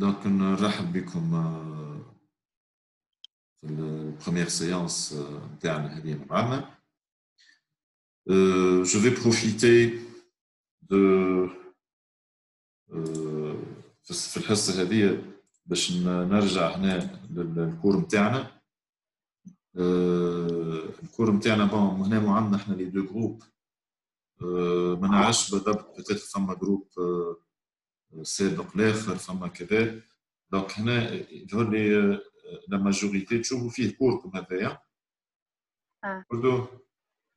Donc, نرحب بكم في première séance نتاعنا هذه مع بعضنا. Je vais profiter de في الحصة هذه باش نرجع هنا للكور نتاعنا. الكور نتاعنا هنا عندنا احنا لي دو جروب. ما نعرفش بالضبط بتاتر فما جروب سابق لاخر فما كذا. دونك هنا يظهر لي لا ماجوريتي تشوفوا فيه كوركم هذايا.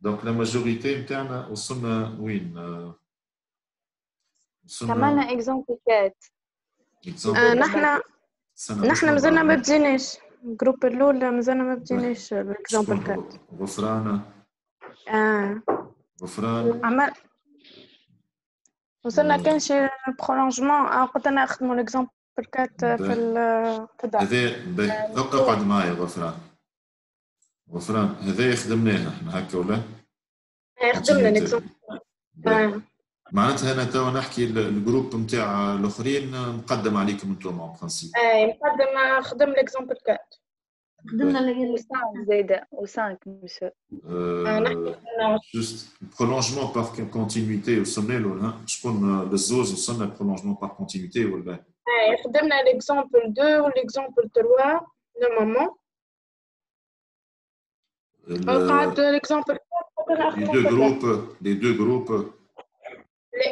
دونك لا ماجوريتي نتاعنا وصلنا وين؟ عملنا اكزامبلات. نحن مازلنا ما بديناش الجروب الاولى، مازلنا ما بديناش الاكزامبلات. غفران عمل وصلنا كان شي برولونجمون. قلت انا نخدموا الاكزامبل 4 في الدار. هذا اقعد معايا غفران هذا خدمناه احنا هكا ولا؟ خدمنا الاكزامبل. معناتها انا توا نحكي الجروب نتاع الاخرين مقدم عليكم انتم اون برانسيب. مقدم خدم الاكزامبل 4. خدمنا لي 5 زايده و5 مسيو. جوست برولونجمون بار كونتينيتي وصلنا له شكون للزوج وصلنا برولونجمون بار كونتينيتي ولا؟ خدمنا ليكزامبل 2 وليكزامبل 3 نورمالمون. قعد ليكزامبل les deux groupes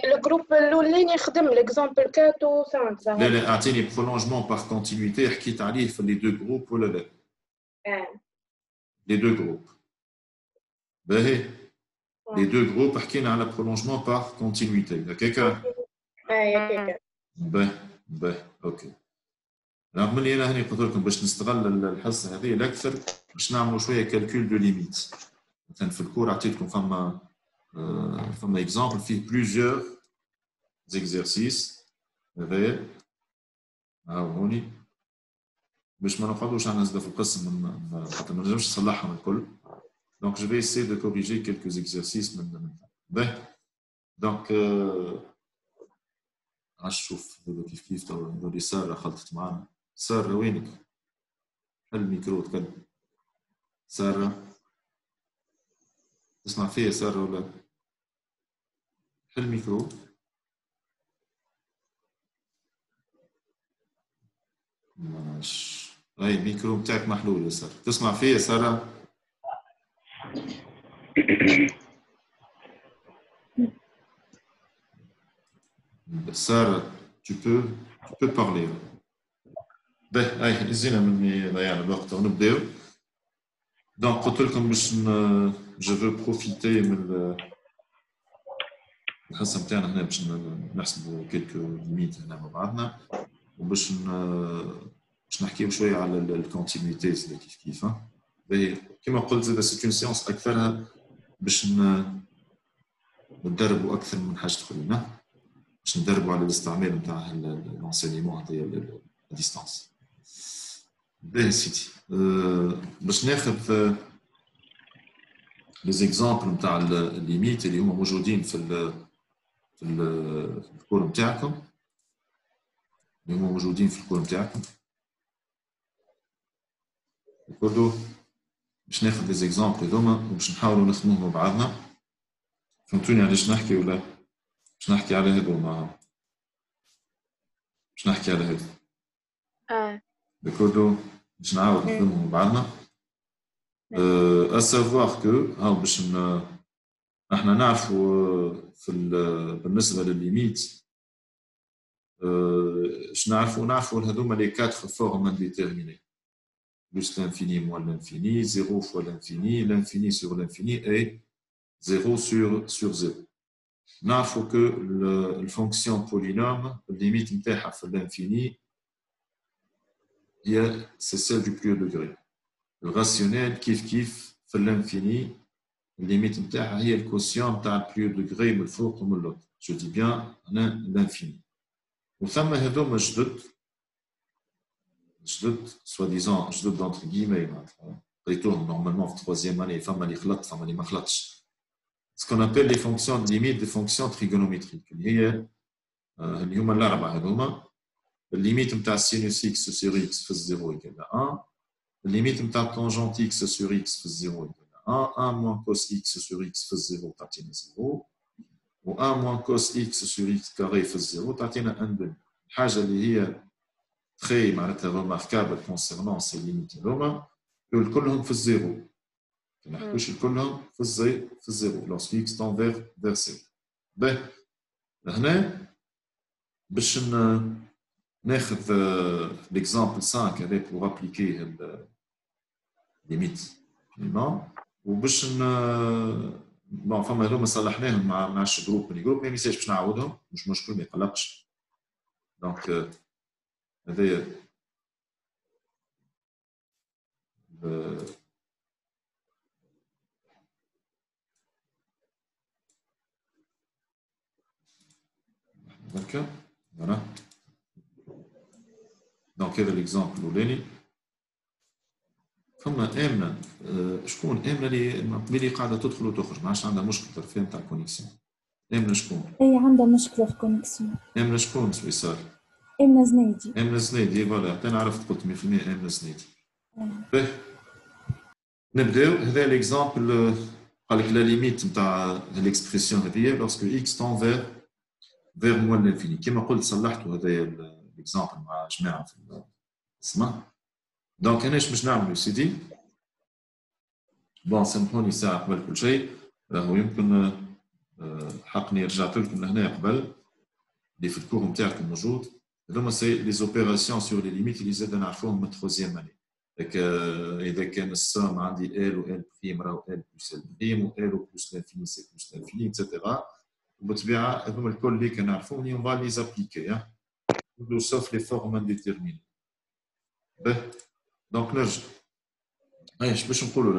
الجروب الاولاني خدم ليكزامبل 4 و5. لا اعطيني برولونجمون بار كونتينيتي حكيت عليه في لي دو جروب ولا لا؟ لي دو جروب باهي لي دو جروب حكينا على برولونجمون بار كونتينيتي هكاكا. هكاكا باهي اوكي. رغم اللي انا هاني قلت لكم باش نستغل الحصه هذه الاكثر باش نعملوا شويه كالكول دو ليميت. مثلا في الكور عطيتكم فما اكزامبل فيه بليزيور زيكزيرسيس هذايا هاهوني باش ما نقعدوش احنا نزيدوا في القسم خاطر ما نجمش نصلحهم الكل. دونك جو في اسي دو كوريجي كيلكو زيكزيرسيس من باهي. دونك نشوف كيف نوري ساره خلطت معانا. ساره وينك؟ حل الميكرو تكلم. ساره تسمع فيا ساره ولا؟ حل الميكرو. ماشي اي الميكرو بتاعك محلول يا ساره. تسمع فيا ساره؟ ساره tu peux parler. باهي اي زينا مني ضيعنا الوقت ونبداو. دونك قلت لكم باش جو فو بروفيتي من الحصه نتاعنا هنا باش نحسبوا كيلكو ليميت هنا مع بعضنا وباش نحكيو شويه على الكونتينيتيز كيف باهي. كما قلت زاد سيت اون سيونس اكثرها باش ندربوا اكثر من حاجه اخرين باش ندربوا على الاستعمال نتاع لونسينيمون هذايا ديستانس. باهي سيدي باش ناخذ لي زيكزامبل نتاع الليميت اللي هما موجودين في الكور نتاعكم اللي هما موجودين في الكور نتاعكم كله. باش ناخذ لي زيكزامبل هذوما وباش نحاولوا نخدموهم مع بعضنا. فهمتوني علاش نحكي ولا؟ باش نحكي على هذوما باش نحكي على هذا كله باش نعاود نخدمهم مع بعضنا. اسافوار كو هاو باش احنا نعرفوا بالنسبه للليميت اش نعرفوا هذوما لي 4 فورم انديتيرميني بلس l'infini moins l'infini 0 fois l'infini sur l'infini et 0 sur 0. نعرفوا que الفونكسيون بولينوم الليميت نتاعها في l'infini هي c'est celle du plus haut degré. الراسيونيل كيف في l'infini الليميت نتاعها هي الكوسيون نتاع البلو دوغري من الفوق ومن اللوط. جو دي بيان هنا لانفيني. وثم هذوما جدد سوا ديزون جدد دونتر كيمي معناتها قريتوهم نورمالمون في 3 اني فما اللي خلط فما اللي ما خلطش. سكون ابل لي فونكسيون ليميت دي فونكسيون تريغونوميتريك اللي هما الاربعه هذوما limite de sinus x sur x fait 0 égale à 1. Limite de tangente x sur x fait 0 égale à 1. 1 moins cos x sur x fait 0 تعطينا 0. و 1 moins cos x sur x carré fait 0 تعطينا 1 demi. الحاجة اللي هي très معناتها remarquable concernant ces limites هذوما كلهم في الزيرو. ما نحكوش كلهم في الزيرو lorsque x tend vers 0. باهي هنا باش ناخذ l'exemple 5 هذا pour appliquer limite وباش بون فما هذوما صلحناهم مع الجروب ما يسالش باش نعاودهم مش مشكل ما يقلقش. دونك هذايا هكا فوالا. دونك هذا ليكزامبل الاولاني. فما امنه شكون امنه اللي قبيلي قاعده تدخل وتخرج ما عادش عندها مشكله في نتاع الكونيكسيون. امنه شكون؟ اي عندها مشكله في الكونيكسيون. امنه شكون سويسار؟ امنه زنيدي. امنه زنيدي فوالا انا عرفت قلت 100% امنه زنيدي. باهي نبداو. هذا ليكزامبل قال لك لا ليميت نتاع ليكسبرسيون هذيا لوrsque x tend vers moins l'infini. كما قلت صلحتوا هذايا ليكزامبل مع جماعه في السماء. دونك انا اش باش نعملوا سيدي؟ بون سامحوني ساعه قبل كل شيء راهو يمكن حقني رجعت لكم لهنا قبل اللي في الكور نتاعكم موجود. هذوما سي لي زوبيراسيون سور لي ليميت اللي زاد نعرفوهم من تخوزيام اني. اذا كان السام عندي ال و ال بريم راهو ال بلس ال بريم و ال بلس لانفيني سي بلس لانفيني اكسيتيرا. وبالطبيعه هذوما الكل اللي كنعرفوهم اللي اون فا لي زابليكي كلو سوف لي فورم انديتيرميني. باهي دونك نرجع. ايش باش نقولوا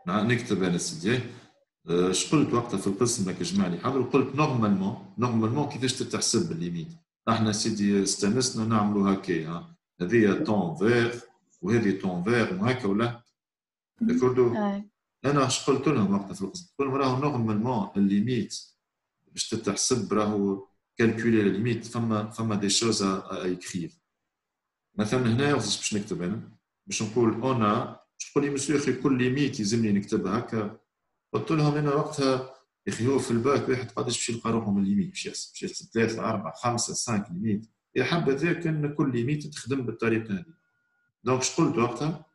لنا؟ نكتب انا سيدي. اش قلت وقتها في القسم لك يا جماعه اللي حضروا؟ قلت نورمالمون كيفاش تتحسب الليميت. احنا سيدي استانسنا نعملوا هكا هذه طون فيغ وهذه طون فيغ وهكا ولا داكوردو. انا اش قلت لهم وقتها في القسم؟ قلت لهم راهو نورمالمون الليميت باش تتحسب راهو كالكولي الليميت فما دي شوز ا ايكريف. مثلا هنا باش نكتب انا باش نقول انا تقول لي مسيو اخي كل ليميت يلزمني نكتبها هكا. قلت لهم انا وقتها يا اخي هو في الباك واحد قداش باش يلقى روحه من الليميت باش يحسب 3 4 5 5 ليميت. يا حبذا كان كل ليميت تخدم بالطريقه هذه. دونك اش قلت وقتها؟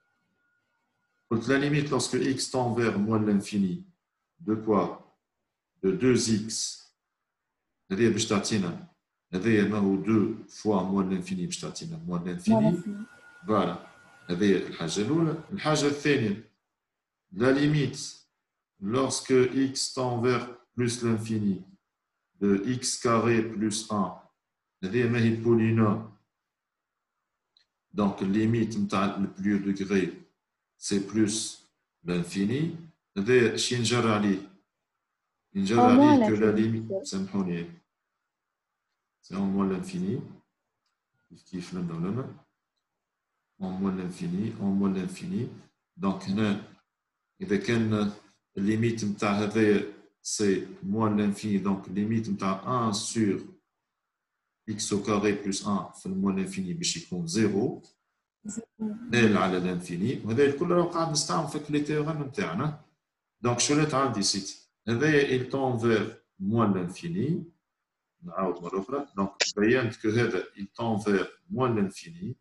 قلت لا ليميت lorsque x tend vers moins l'infini de quoi de 2x هذه باش تعطينا هذايا ما هو 2 fois moins l'infini باش تعطينا moins l'infini. فوالا هذه الحاجه الاولى. الحاجه الثانيه la limite lorsque x tend vers plus l'infini de x carré plus 1 هذه ما هي البولينوم. donc limite نتاع le plus haut degré c'est plus l'infini. هذا شي نجر عليه que la limite سامحوني c'est en moins l'infini كيف لنا en moins l'infini. donc هنا إذا كان الليميت نتاع هذايا سي موان لانفيني دونك الليميت نتاع 1 sur x au carré plus 1 في الموان لانفيني باش يكون 0 ال على لانفيني. وهذا الكل راه قاعد نستعمل في لي تيوريم نتاعنا. دونك شريت عندي سيتي هذايا il tend vers moins l'infini. نعاود مرة أخرى. دونك بينت كو هذا il tend vers moins l'infini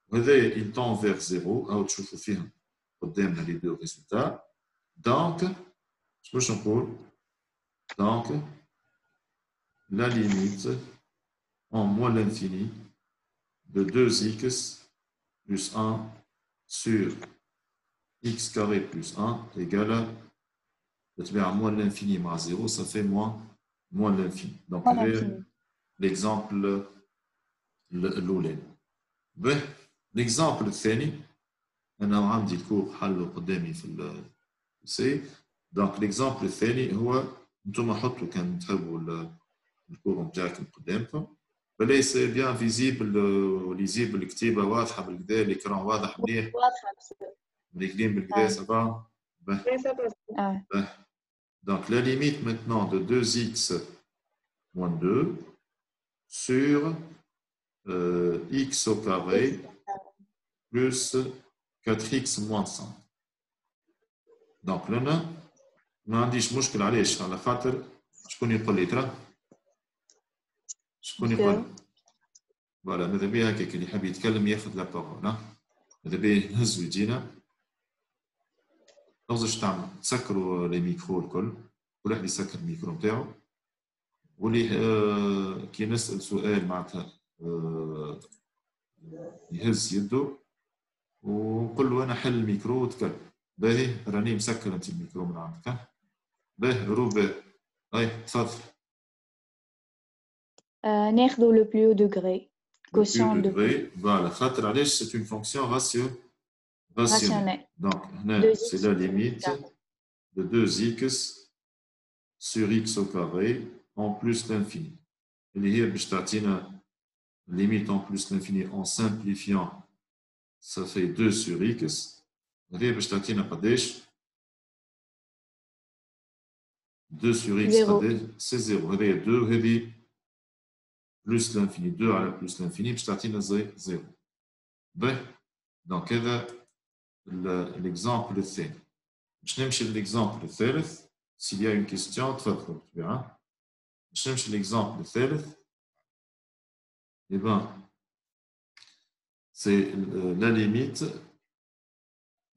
وهذايا il tend vers 0. عاود تشوفوا فيهم قدامنا لي دو ريزولتا. Donc, je peux changer. Donc, la limite en moins l'infini de 2x plus 1 sur x carré plus 1 égale à moins l'infini moins 0, ça fait moins l'infini. Donc, l'exemple l'oulé. L'exemple الثاني أنا عندي الكور حله قدامي في سي. دونك ليكزامبل الثاني هو انتم حطوا كان تحبوا الكور نتاعكم قدامكم بلاي سي بيان فيزيبل وليزيبل الكتيبه واضحه بالكدا ليكران واضح مليح واضحه مليكلين بالكدا سافا. دونك لا ليميت maintenant de 2x moins 2 sur x au carré plus 4x moins 5. Donc là, ما عنديش مشكل علاش على خاطر شكون يقول لي ترى شكون يقول فوالا ماذا بيا هكاك اللي يحب يتكلم ياخذ لا بارول ماذا بيا نهزو يجينا نوزش تعمل تسكروا لي ميكرو الكل كل واحد يسكر الميكرو نتاعو واللي كي نسال سؤال معناتها يهز يده ونقول له انا حل الميكرو وتكلم باهي راني مسكر انت الميكرو من عندك باهي روبي اي تفضل ناخذوا لو بلو دوغري quotient de voilà خاطر علاش سي اون فونكسيون rationnelle donc هنا c'est la limite de 2x sur x au carré en plus l'infini اللي هي باش تعطينا limite en plus l'infini en simplifiant ça fait 2 sur x هذه باش تعطينا قداش 2 sur x قداش c'est 0 هذه 2 وهذه plus l'infini 2 على plus l'infini باش تعطينا 0 باهي دونك هذا l'exemple الثاني باش نمشي للexemple الثالث s'il y a une question تفضلوا بالطبيعة باش نمشي للexemple الثالث et ben c'est la limite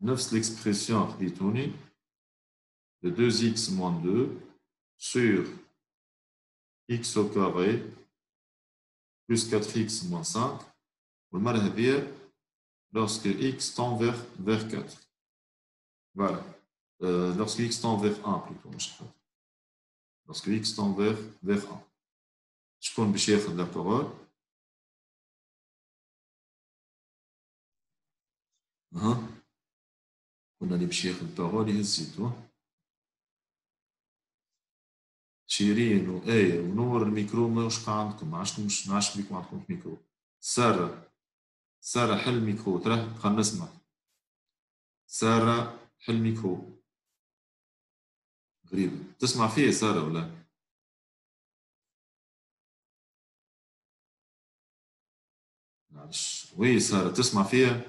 نفس l'expression خديتوني de 2x moins 2 sur x au carré plus 4x moins 5 والمرة هذه lorsque x tend vers 4. Voilà. Lorsque x tend vers 1 plutôt. Lorsque x tend vers 1. شكون باش ياخذ la parole؟ قلنا اللي باش ياخذ parole يهز يدو. شيرين وآية ونور الميكرو ماهوش عندكم، ما عادش بيكون عندكم ميكرو. سارة حل الميكرو ترى خلينا نسمع. سارة حل الميكرو. غريب، تسمع فيه سارة ولا؟ معلش، وي سارة تسمع فيها؟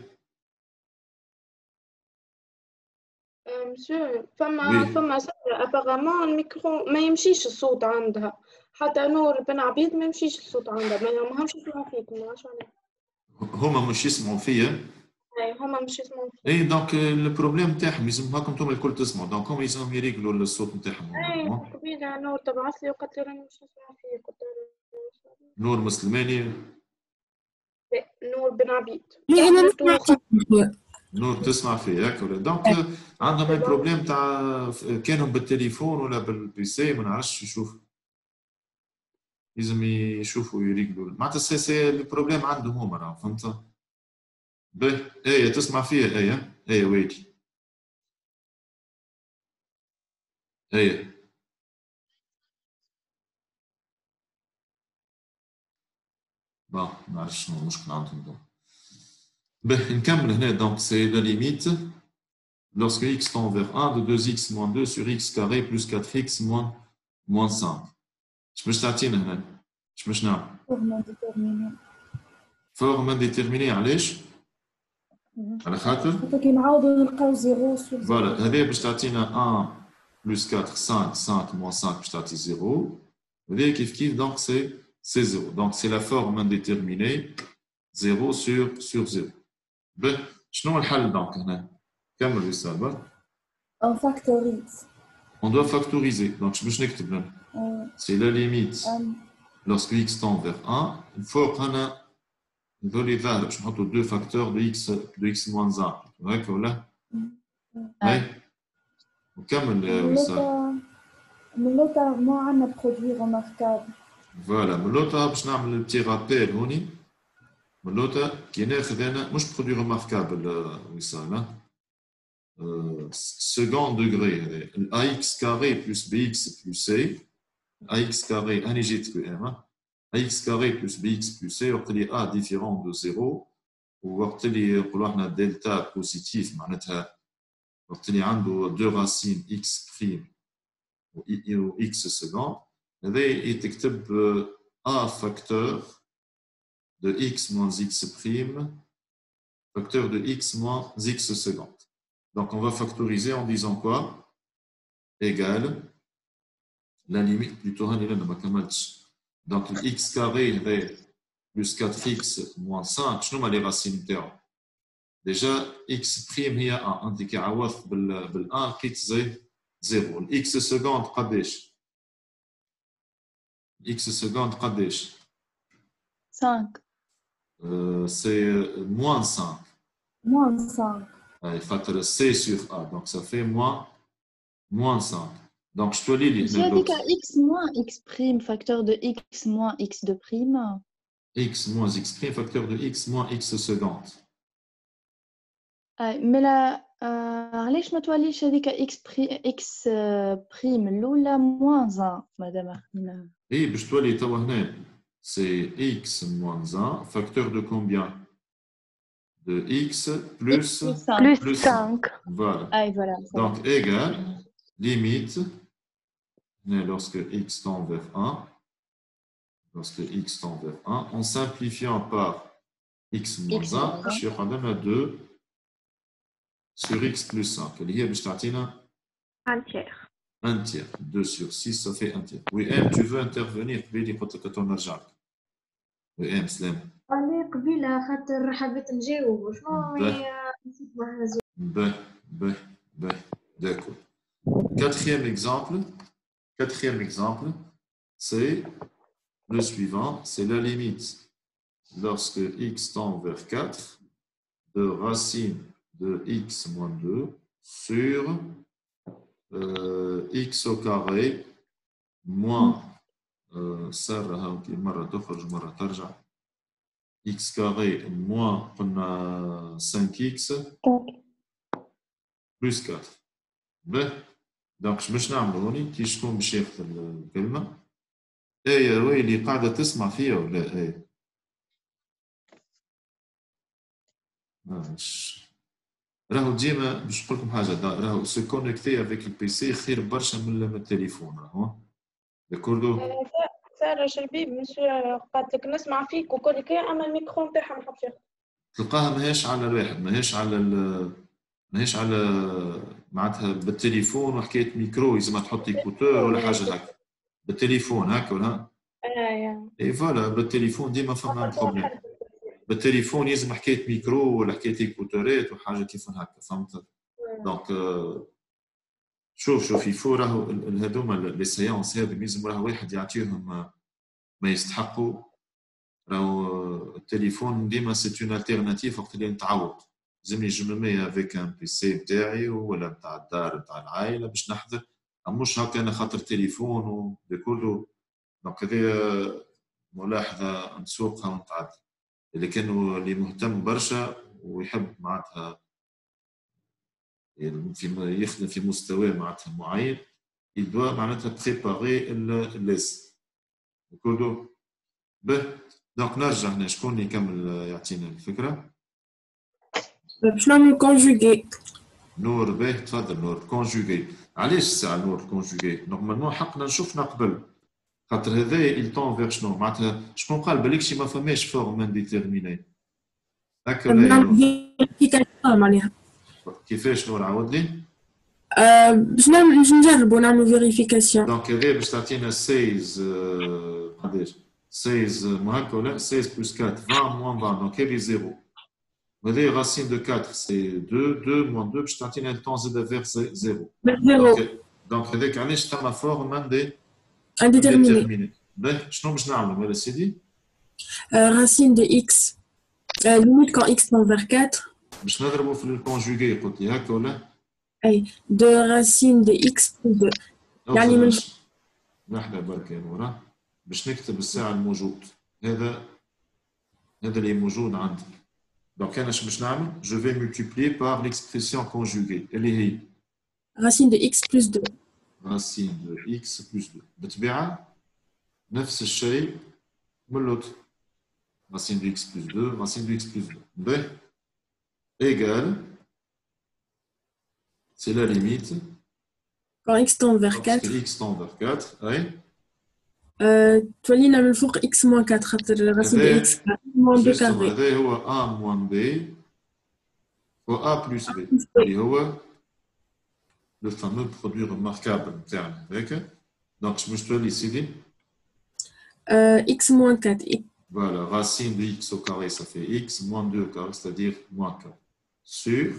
مسيو فما سارة ابارامون الميكرو ما يمشيش الصوت عندها، حتى نور بن عبيد ما يمشيش الصوت عندها، ما همش يسمعوا فيك، ما عرفتش علاه. هما مش يسمعوا فيا؟ اي هما مش يسمعوا فيك. اي دونك البروبليم نتاعهم لازم هاكم انتم الكل تسمعوا، دونك هم لازمهم يريقلوا الصوت نتاعهم. اي قبيله نور تبعث لي وقالت لي راني مش نسمع فيك، قلت لها نور مسلماني؟ نور بن عبيد. نور تسمع فيه ياك ولا؟ دونك عندهم البروبليم تاع كانوا بالتليفون ولا بالبيسي ما نعرفش يشوف، لازم يشوفوا يريقلوا معناتها سي البروبليم عندهم هما راه فهمت؟ باهي ايه تسمع فيها ايه ويلي ايه ما نعرفش شنو المشكل عندهم دونك. باهي نكمل هنا دونك سي لا ليميت lorsque x tend vers 1 de 2x moins 2 sur x carré plus 4x moins 5. اش باش تعطينا هنا؟ اش باش نعمل؟ فورم انديتيرميني علاش؟ على خاطر كي نعاودو نلقاو 0 سور فوالا هذه باش تعطينا 1 بلس 4 5 موان 5 باش تعطي 0 وهذه كيف دونك سي 0 دونك سي لا فورم انديتيرميني 0 sur 0. باهي شنو الحل دونك هنا؟ كمل يسال on factorise. On doit factoriser. Donc, je vais écrire. C'est la limite lorsque x tend vers 1. Il faut qu'on a les valeurs. Je vais deux facteurs de x moins 1. D'accord là? Oui. وكمل من لوطا ما عندنا برودوي remarquable. فوالا من لوطا باش نعمل البتي رابيل هوني. من لوطا كي ناخذ انا مش برودوي ريماركابل وصال second degré ax carré plus bx plus c ax carré انا جيت ب ax carré plus bx plus c وقت لي a différent de 0 ووقت لي نقولوا احنا دلتا بوزيتيف معناتها وقت لي عنده دو راسين x prime و x second هذا يتكتب A facteur de x moins x prime, facteur de x moins x seconde. Donc, on va factoriser en disant quoi? Égale la limite, plutôt, donc le x carré plus 4x moins 5, شنو هما les racines نتاعو؟ Déjà, x prime هي 1, انت كي عوضت بال 1 لقيت زي 0. الاكس سكوند قداش؟ الاكس سكوند قداش؟ 5. C'est moins 5. Moins 5. Facteur C sur A, donc ça fait moins 5. Donc je te lis les J'ai dit qu'à x moins x prime, facteur de x moins x de prime. X moins x prime, facteur de x moins x seconde. Mais là, علاش ما توليش هذيك x prime الأولى moins 1, madame Arina? Oui, باش تولي توا هنا. C'est x moins 1, facteur de combien? De x plus 5. Voilà. Ah, voilà. Donc, égal, limite, lorsque x tend vers 1, en simplifiant par x moins 1, je suis à 2 sur x plus 5. Il y a un tiers. Un tiers. 2 sur 6, ça fait un tiers. Oui, M, tu veux intervenir? Oui, M, Slam. قبيله خاطر حبيت نجاوب شنو D'accord. Quatrième exemple, c'est le suivant, c'est la limite lorsque x tend vers 4 de racine de x moins 2 sur x au carré moins x carré moins 5x plus 4. Donc باش نعملوا هوني كي شكون باش ياخذ الكلمه؟ يا ويلي قاعده تسمع فيا ولا ايه؟ راهو ديما باش نقول لكم حاجه، راهو سو كونيكتي افيك البيسي خير برشا من التليفون. راهو داكوردو. ساره شربيب مش قالت لك نسمع فيك وكل كي، اما الميكرو نتاعها ما حبش ياخذ. تلقاها ماهيش على الواحد، ماهيش على معناتها بالتليفون وحكايه ميكرو لازم تحط ايكوتور ولا حاجه هكا بالتليفون هكا ولا اي فوالا بالتليفون ديما فما بروبليم. بالتليفون لازم حكايه ميكرو ولا حكايه ايكوتورات وحاجه كيف هكا، فهمت؟ دونك شوف يفو راهو هذوما لي سيونس هذو لازم راه واحد يعطيهم ما يستحقوا. راهو التليفون ديما سي اون التيرناتيف وقت اللي نتعوض، لازمني جو مي افيك ان بيسي نتاعي ولا نتاع الدار نتاع العائله باش نحضر، مش هكا انا خاطر تليفون وكله. دونك هذه ملاحظه نسوقها ونتعدى. اللي كانوا اللي مهتم برشا ويحب معناتها يخدم في مستوى معناتها معين، يدوا معناتها بريباري الليست وكله به. دونك نرجع هنا، شكون اللي يكمل يعطينا الفكره؟ باش نعمل كونجوغي. نور به تفضل نور. كونجوغي علاش الساعه نور كونجوغي؟ نورمالمون حقنا نشوفنا قبل، خاطر هذا il tend vers شنو معناتها شكون قال بالك شي ما فماش فورم انديتيرميني هكا معناها كيفاش نور عاود لي؟ باش نجربوا نعملوا فيريفيكاسيون. دونك هذا باش تعطينا 16 قداش 16 هكا ولا 16 بلس 4 20 موان 20 دونك هذه زيرو. وهذه راسين دو 4 سي 2 موان 2 باش تعطينا التون زاد فيغ زيرو. دونك هذاك علاش ثما فورم indéterminé. شنو باش نعملوا مالا سيدي؟ racine de x limite quand x tend vers 4 باش نضربوا في الكونجوغي قلت لي هكا ولا؟ اي de racine de x plus 2 يعني من لحظه برك يا نورا باش نكتب الساعه الموجود هذا اللي موجود عندي. دونك انا اش باش نعمل؟ جو في ملتيبلي بار ليكسبريسيون كونجوغي اللي هي racine de x plus 2 racine de x plus 2 بالطبيعة نفس الشيء من l'autre. Racine de x plus 2, racine de x plus 2. B égale, c'est la limite. Quand x tend vers 4. Lorsque x tend vers 4, oui. تولي نعمل الفوق x moins 4 خاطر راسين دي x moins 2 جوستومون كاري. هذا هو a moins b فوا a plus b اللي هو le fameux produit remarquable نتاعنا هذاك. دونك باش تولي سيدي x moins 4 voilà, racine de x au carré ça fait x moins 2 au carré, c'est-à-dire moins 4 sur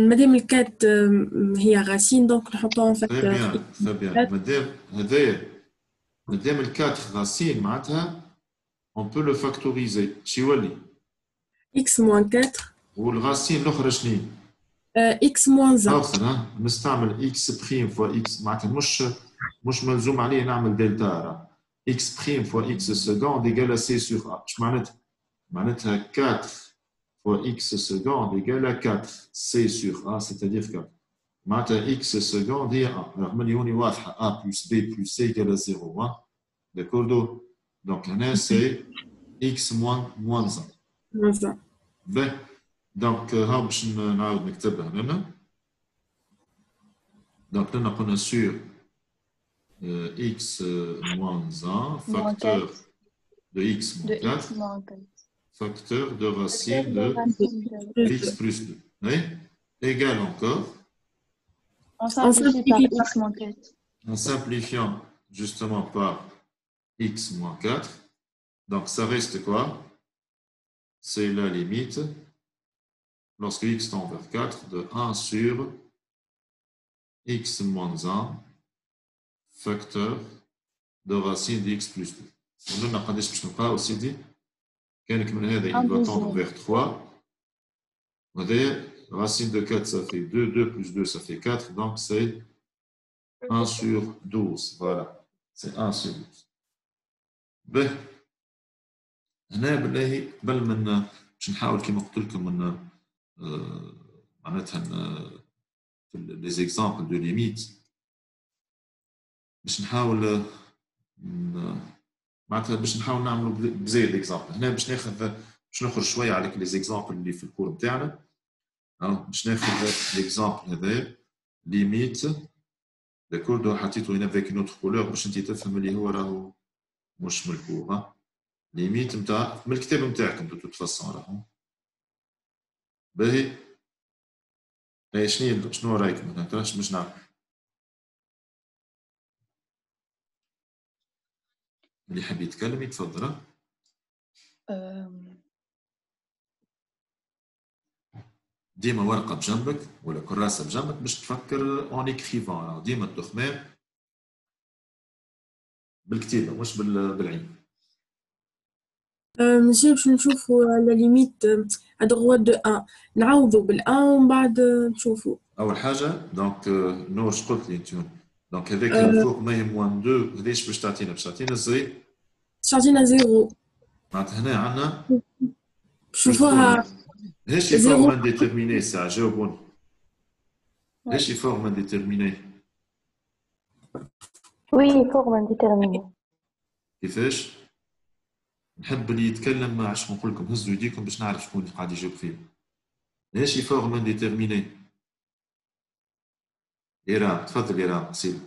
مادام الكات هي راسين دونك نحطوها très فاكتور. bien très bien. مادام ال 4 racine معناتها on peut le factoriser شي يولي x moins 4 والراسين الاخرى شنو هي؟ x moins 1. اخر نستعمل x بريم فوا x معناتها مش ملزوم عليه نعمل دلتا راه x بريم فوا x سكوند ايكال c سور a. اش معناتها 4 فوا x سكوند ايكال 4 c سور a c'est-à-dire 4 معناتها x سكوند هي a. رغم اللي هوني واضحه a plus b plus c ايكال 0 داكوردو. دونك هنا سي x moins 1. باهي دونك هاو باش نعاود نكتبها هنا. دونك هنا قلنا sur x moins 1 facteur de x moins 4 facteur de racine de x plus 2 oui égal encore On simplifie par x moins 4. en simplifiant justement par x moins 4. Donc ça reste quoi? C'est la limite lorsque x tend vers 4 de 1 sur x moins 1 facteur de racine de x plus 2. قلنا قداش باش نلقاو سيدي؟ كانك من هذا il doit tendre vers 3 وهذا racine de 4 ça fait 2, 2 plus 2 ça fait 4 donc c'est 1 sur 12. Voilà, c'est 1 sur 12. باهي هنا بالله قبل من باش نحاول كيما قلت لكم من معناتها في لي زيكزامبل دو ليميت باش نحاول معناتها باش نحاول نعملوا بزايد اكزامبل. هنا باش نخرج شويه على لي زيكزامبل اللي في الكور نتاعنا. باش ناخذ ليكزامبل هذا ليميت داكور حطيته هنا افيك نوتر كولور باش انت تفهم اللي هو راهو مش من الكور. ليميت نتاع من الكتاب نتاعكم دو توت فاسون راهو باهي. شنو رايكم هنا؟ باش نعرف اللي حاب يتكلم يتفضل. ديما ورقه بجنبك ولا كراسه بجنبك باش تفكر اون اكريفون. ديما التخمام بالكتابه مش بالعين. ماشي باش نشوفوا لا ليميت ا droite de 1 نعوضوا بال1 ومن بعد نشوفوا. اول حاجه دونك نور اش قلت لي انت؟ دونك هذاك الفوق ما هي موان 2 قداش باش تعطينا؟ باش تعطينا زي باش تعطينا 0. معناتها هنا عندنا شوفوها هاشي فورم انديتيرميني. ساعه جاوبوني هاشي فورم انديتيرميني. وي فورم انديتيرميني. كيفاش؟ نحب اللي يتكلم ما عادش نقول لكم هزوا يديكم باش نعرف شكون اللي قاعد يجاوب فيه. ماشي فورم انديتيرميني. إيرام تفضل إيرام قصيدة.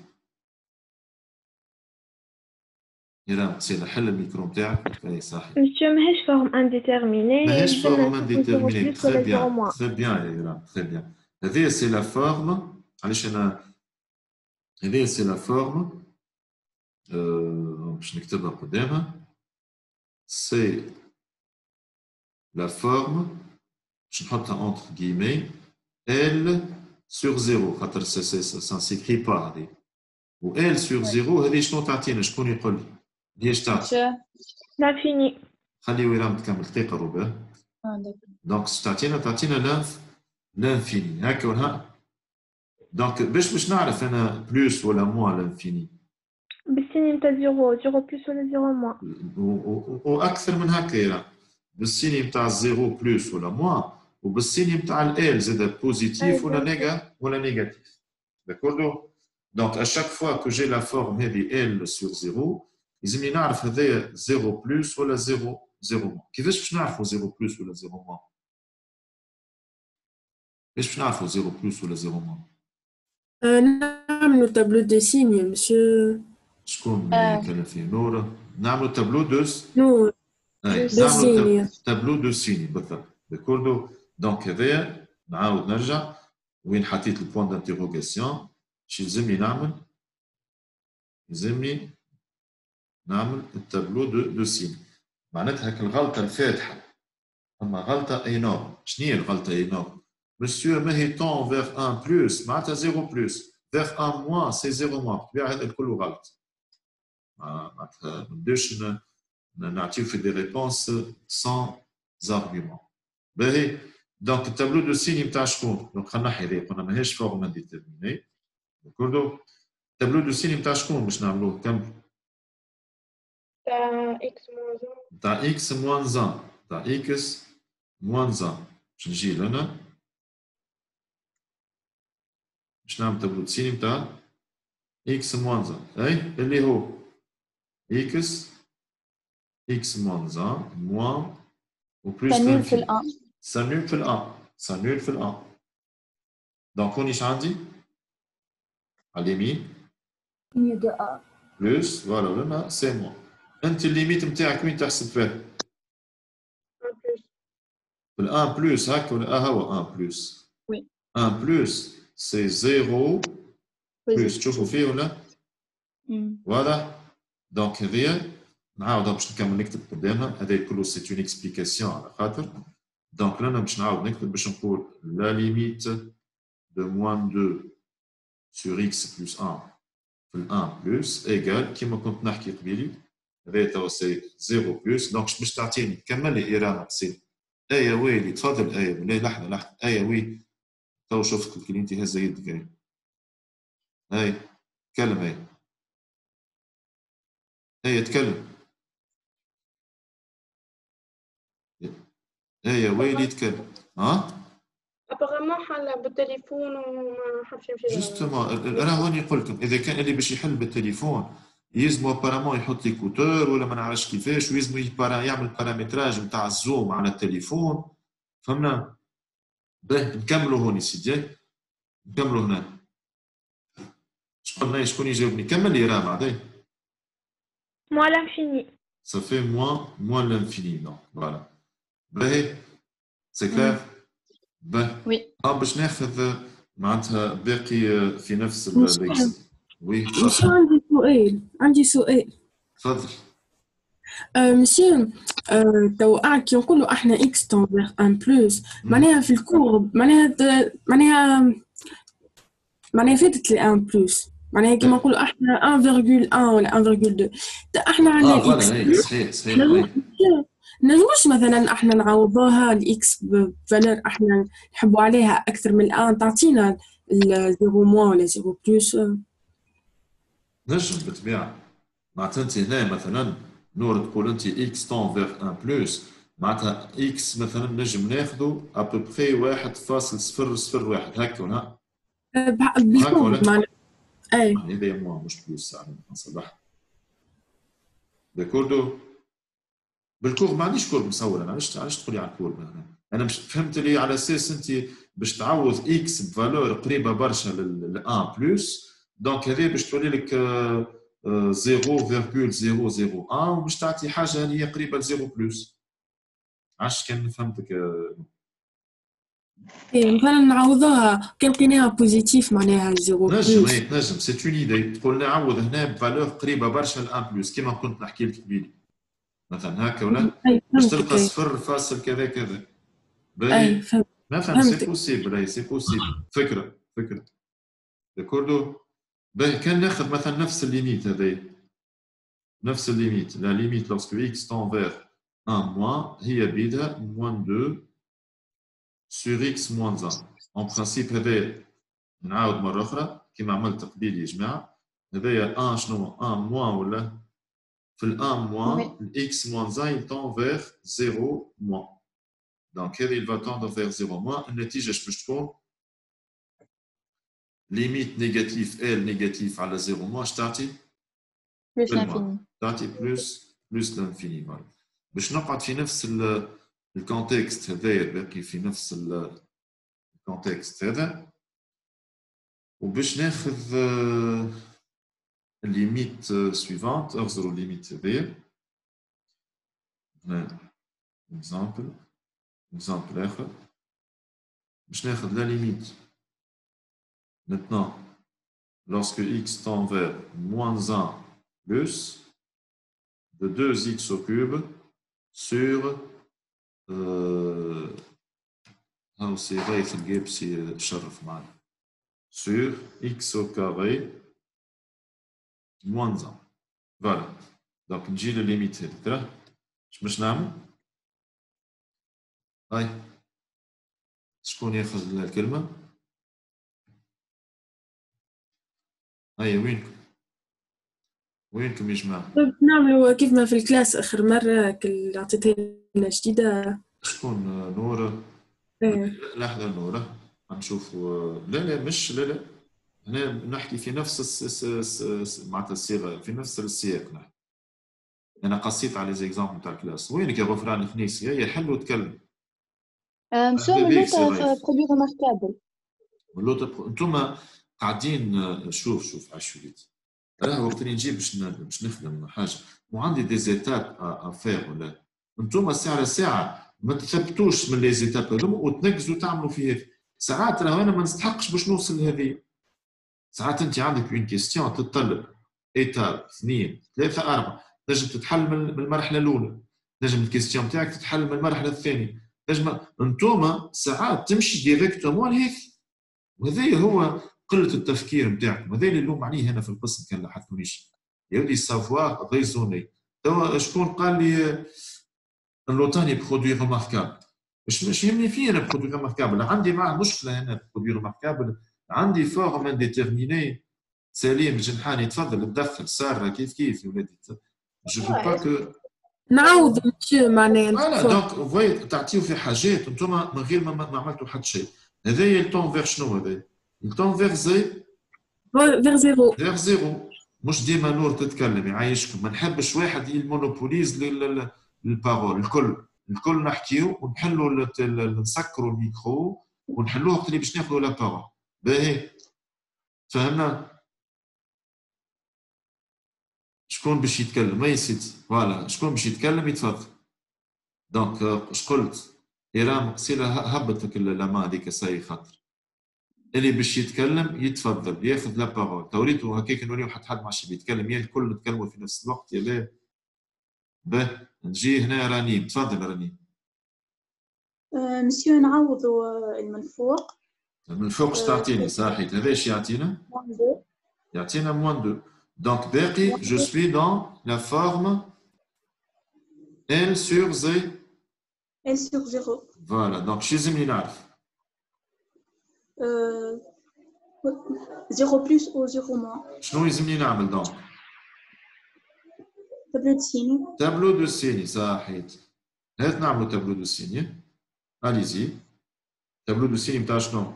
إيرام قصيدة حل الميكرو نتاعك. أي صحيح. مسيو ماهيش فورم انديتيرميني. ماهيش فورم انديتيرميني. تري بيان تري بيان يا إيرام تري بيان. هذه سي لا فورم. علاش أنا هذه سي لا فورم باش نكتبها قدامها. C'est la forme, je vais mettre entre guillemets, L sur 0, ça ne s'écrit pas. Ou L sur 0, هذه شنو تعطينا؟ شكون يقول لي؟ هي اش تعطي؟ لافيني. خلي ويرام تكمل دقيقة ربع. دونك تعطينا لانفيني هكا ولا؟ دونك باش نعرف أنا بلوس ولا موان لانفيني؟ بالسيني نتاع 0 بلس ولا 0 موان. واكثر من هكا بالسيني نتاع 0 بلس ولا موان وبالسيني نتاع ال زاد بوزيتيف ولا نيجاتيف. داكوردو. دونك ا شاك فوا كو جي لا فورم هذه ال سور 0 لازمني نعرف هذايا 0 بلس ولا 0 موان. كيفاش باش نعرفوا 0 بلس ولا 0 موان؟ باش نعرفوا 0 بلس ولا 0 موان؟ نعملوا تابلو دي سين يا مسيو شكون يتكلم فيه؟ نور. نعملوا تابلو دو نور اي دو سين تابلو دو سيني بالضبط. داكوردو. دونك هذايا نعاود نرجع وين حطيت البوان دانتيغوغاسيون. شي يلزمني نعمل؟ يلزمني نعمل التابلو دو سين. معناتها هاك الغلطه الفاتحه اما غلطه اينورم. شنو هي الغلطه اينورم؟ مسيو ما هي طون فيغ 1 بلس معناتها 0 بلس، فيغ 1 موان سي 0 موان. بالطبيعه هذا الكل غلط. معناتها ما نبداوش نعطيو في دي ريبونس سان زارغيومون. باهي. دونك التابلو دو سيني نتاع شكون؟ دونك خلينا نحي هذه قلنا ماهيش فورم انديتيرميني. داكوردو. التابلو دو سيني نتاع شكون باش نعملوه؟ كمل. تاع إكس موان زون. تاع إكس موان زان. تاع إكس موان زان. باش نجي لهنا باش نعمل تابلو دو سيني نتاع إكس موان زان. أي اللي هو إكس موان زان موان و بلس نول في الان. سا نول في الان. سا نول في الان. دونك هوني اش عندي؟ على اليمين ميو دو ا بلس فوالا ولا سي موان. انت الليميت نتاعك وين تحسب فيه؟ الان بلس هكا ولا هو ان بلس؟ وي. ان بلس سي 0 بلس. تشوفوا فيه ولا؟ واضح؟ دونك هذيا نعاود باش نكمل نكتب قدامها. هذا كله سي اون اكسبليكاسيون على خاطر. دونك رانا باش نعاود نكتب باش نقول لا ليميت دو موان 2 sur x plus 1 في ال 1 بلس ايكال كيما كنت نحكي قبيلي. هذا توا سي 0 بلس. دونك باش تعطيني كمل لي ايران سي ايه ويلي. تفضل ايه. لا لحظه ايه وي. تو شفتك كي انت هزه يدك ايه. هاي تكلم ايه. ايه تكلم. ايه يا ويلي تكلم. ها ابغى حل بالتليفون وما حبش يمشي. جوستومون انا هوني قلت لكم اذا كان اللي باش يحل بالتليفون يلزمو ابارامون يحط لي كوتور ولا ما نعرفش كيفاش، ويلزمو يعمل بارامتراج نتاع الزوم على التليفون. فهمنا؟ باه نكملوا هوني سيدي. نكملوا هنا. شكون يجاوبني؟ كمل لي راه بعدين. موان لانفيني. صافي موان لانفيني. دونك فوالا. باهي سي كلير. باه وي. باش ناخذ معناتها باقي في نفس الاكزامبل. وي مسيو عندي سؤال. تفضل. مسيو تو كي نقولوا احنا اكس طون فيغ ان بلس معناها في الكورب معناها فاتت لي ان بلس معناها كيما نقولوا احنا 1.1 ولا 1.2 احنا عندنا الاكس. صحيح. نجموش مثلا احنا نعوضوها الاكس بفالور احنا نحبوا عليها اكثر من الان تعطينا 0 موان ولا 0 بلس؟ نجم بالطبيعه. معناتها انت هنا مثلا نور تقول انت اكس طون فيغ 1 بلس معناتها اكس مثلا نجم ناخذوا ابوبخي 1.001 هكا ولا بالكورب معناها. اي هذا موان مش بلس. نصلح داكوردو. بالكورب ما عنديش كورب مصور. انا علاش تقولي على الكورب؟ انا مش فهمت لي على اساس انت باش تعوض اكس بفالور قريبه برشا لل 1 بلس. دونك هذه باش تولي لك 0.001 وباش تعطي حاجه اللي هي قريبه ل 0 بلس. عاش كان فهمتك. مثلا نعوضوها كان لقيناها بوزيتيف معناها 0 بلس. نجم سي اون ايدي. تقول نعوض هنا بفالور قريبه برشا ل 1 بلس كيما كنت نحكي لك قبيل مثلا هكا ولا باش تلقى 0 كذا كذا. باهي ما فهمت. سي بوسيبل. سي بوسيبل. فكره داكوردو. باهي كان ناخذ مثلا نفس الليميت هذايا. نفس الليميت. لا ليميت لوrsque x tend vers 1 moins هي بيدها moins 2 sur x moins 1. en principe هذايا نعاود مره اخرى كيما عملت قبيل يا جماعه. هذايا 1 شنو 1 موان ولا في ال 1 موان x moins 1 il tend vers 0 moins. donc هذا il va tendre vers 0 moins. النتيجه اش باش تكون؟ ليميت نيجاتيف ال نيجاتيف على 0 موان اش تعطي؟ بلس لانفيني. تعطي بلس لانفيني. باش نقعد في نفس الكونتكست هذايا باقي في نفس الكونتكست هذا وباش ناخذ الليميت سويفونت اغزروا الليميت هذايا هنا اكزامبل اخر باش ناخذ لا ليميت maintenant lorsque x tend vers moins 1 plus de 2x au cube sur هاو سي غايث الجيب سي شرف معنا sur x au carré moins 1 فوالا دونك نجي للليميت هذه ترى باش نعمل هاي شكون ياخذ الكلمه هيا وينكم يا جماعه نعملوا كيف ما في الكلاس آخر مرة كل عطيتها لنا جديدة. شكون نورة؟ لحظة نورة نشوفوا لا مش لا هنا نحكي في نفس معناتها الصيغة في نفس السياق نحكي. أنا قصيت على زيكزامبل تاع الكلاس. وينك يا غفران الخنيسي؟ هيا حل وتكلم. مسوم لوطا برودوي ريماركابل. لوطا انتوما قاعدين شوف عشويت. راه وقت اللي نجي باش نخدم حاجة وعندي دي زيتاب افير ولا انتوما ساعة ما تثبتوش من لي زيتاب هذوما وتنقزوا تعملوا فيه ساعات راه انا ما نستحقش باش نوصل لهذه. ساعات انت عندك اون كيستيون تتطلب ايتاب 2 3 4 تنجم تتحل من المرحله الاولى، تنجم الكيستيون تاعك تتحل من المرحله الثانيه، تنجم انتوما ساعات تمشي ديريكتومون لهيك. وهذا هو قله التفكير نتاعكم، هذا اللي نلوم عليه هنا في القسم كان لاحظتونيش. يا ودي سافوار ريزوني. توا شكون قال لي اللوطاني برودوي ريماركابل؟ مش يهمني فيه انا برودوي ريماركابل، عندي معاه مشكله هنا برودوي ريماركابل، عندي فورم انديتيرميني. سليم الجنحاني تفضل تدخل ساره كيف يا ولادي. جو فو با كو نعوض ماشي معناها فوالا دونك فوي تعطيو في حاجات انتوما من غير ما عملتوا حتى شيء. هذايا التون فيغ شنو هذايا؟ التون فيغ فيغ زيرو. مش ديما نور تتكلم يعيشكم، ما نحبش واحد يمونوبوليز البارول. الكل نحكيو ونحلوا نسكروا الميكرو ونحلوه وقت اللي باش ناخذوا لا بارول. باهي فهمنا؟ شكون باش يتكلم؟ اي سيدي فوالا شكون باش يتكلم يتفضل. دونك اش قلت؟ إيرام قصيلة هبطك لما هذيك ساي خاطر اللي باش يتكلم يتفضل ياخذ لا بارول. توريتو هكاك نوريو حد ماشي بيتكلم، يا الكل نتكلموا في نفس الوقت يا لا. باه نجي هنا رنيم، تفضل رنيم. مسيو نعوضوا المنفوق. المنفوق اش تعطيني؟ صحيت هذا اش يعطينا؟ يعطينا موان 2. Donc باقي je suis dans la forme L sur Z. L sur 0. Voilà, donc شو لازمني نعرف؟ 0 plus ou 0 moins. شنو لازمني نعمل دونك؟ تابلو دو سيني. تابلو دو سيني صحيت. هات نعملوا تابلو دو سيني. اليزي. تابلو دو سيني نتاع شنو؟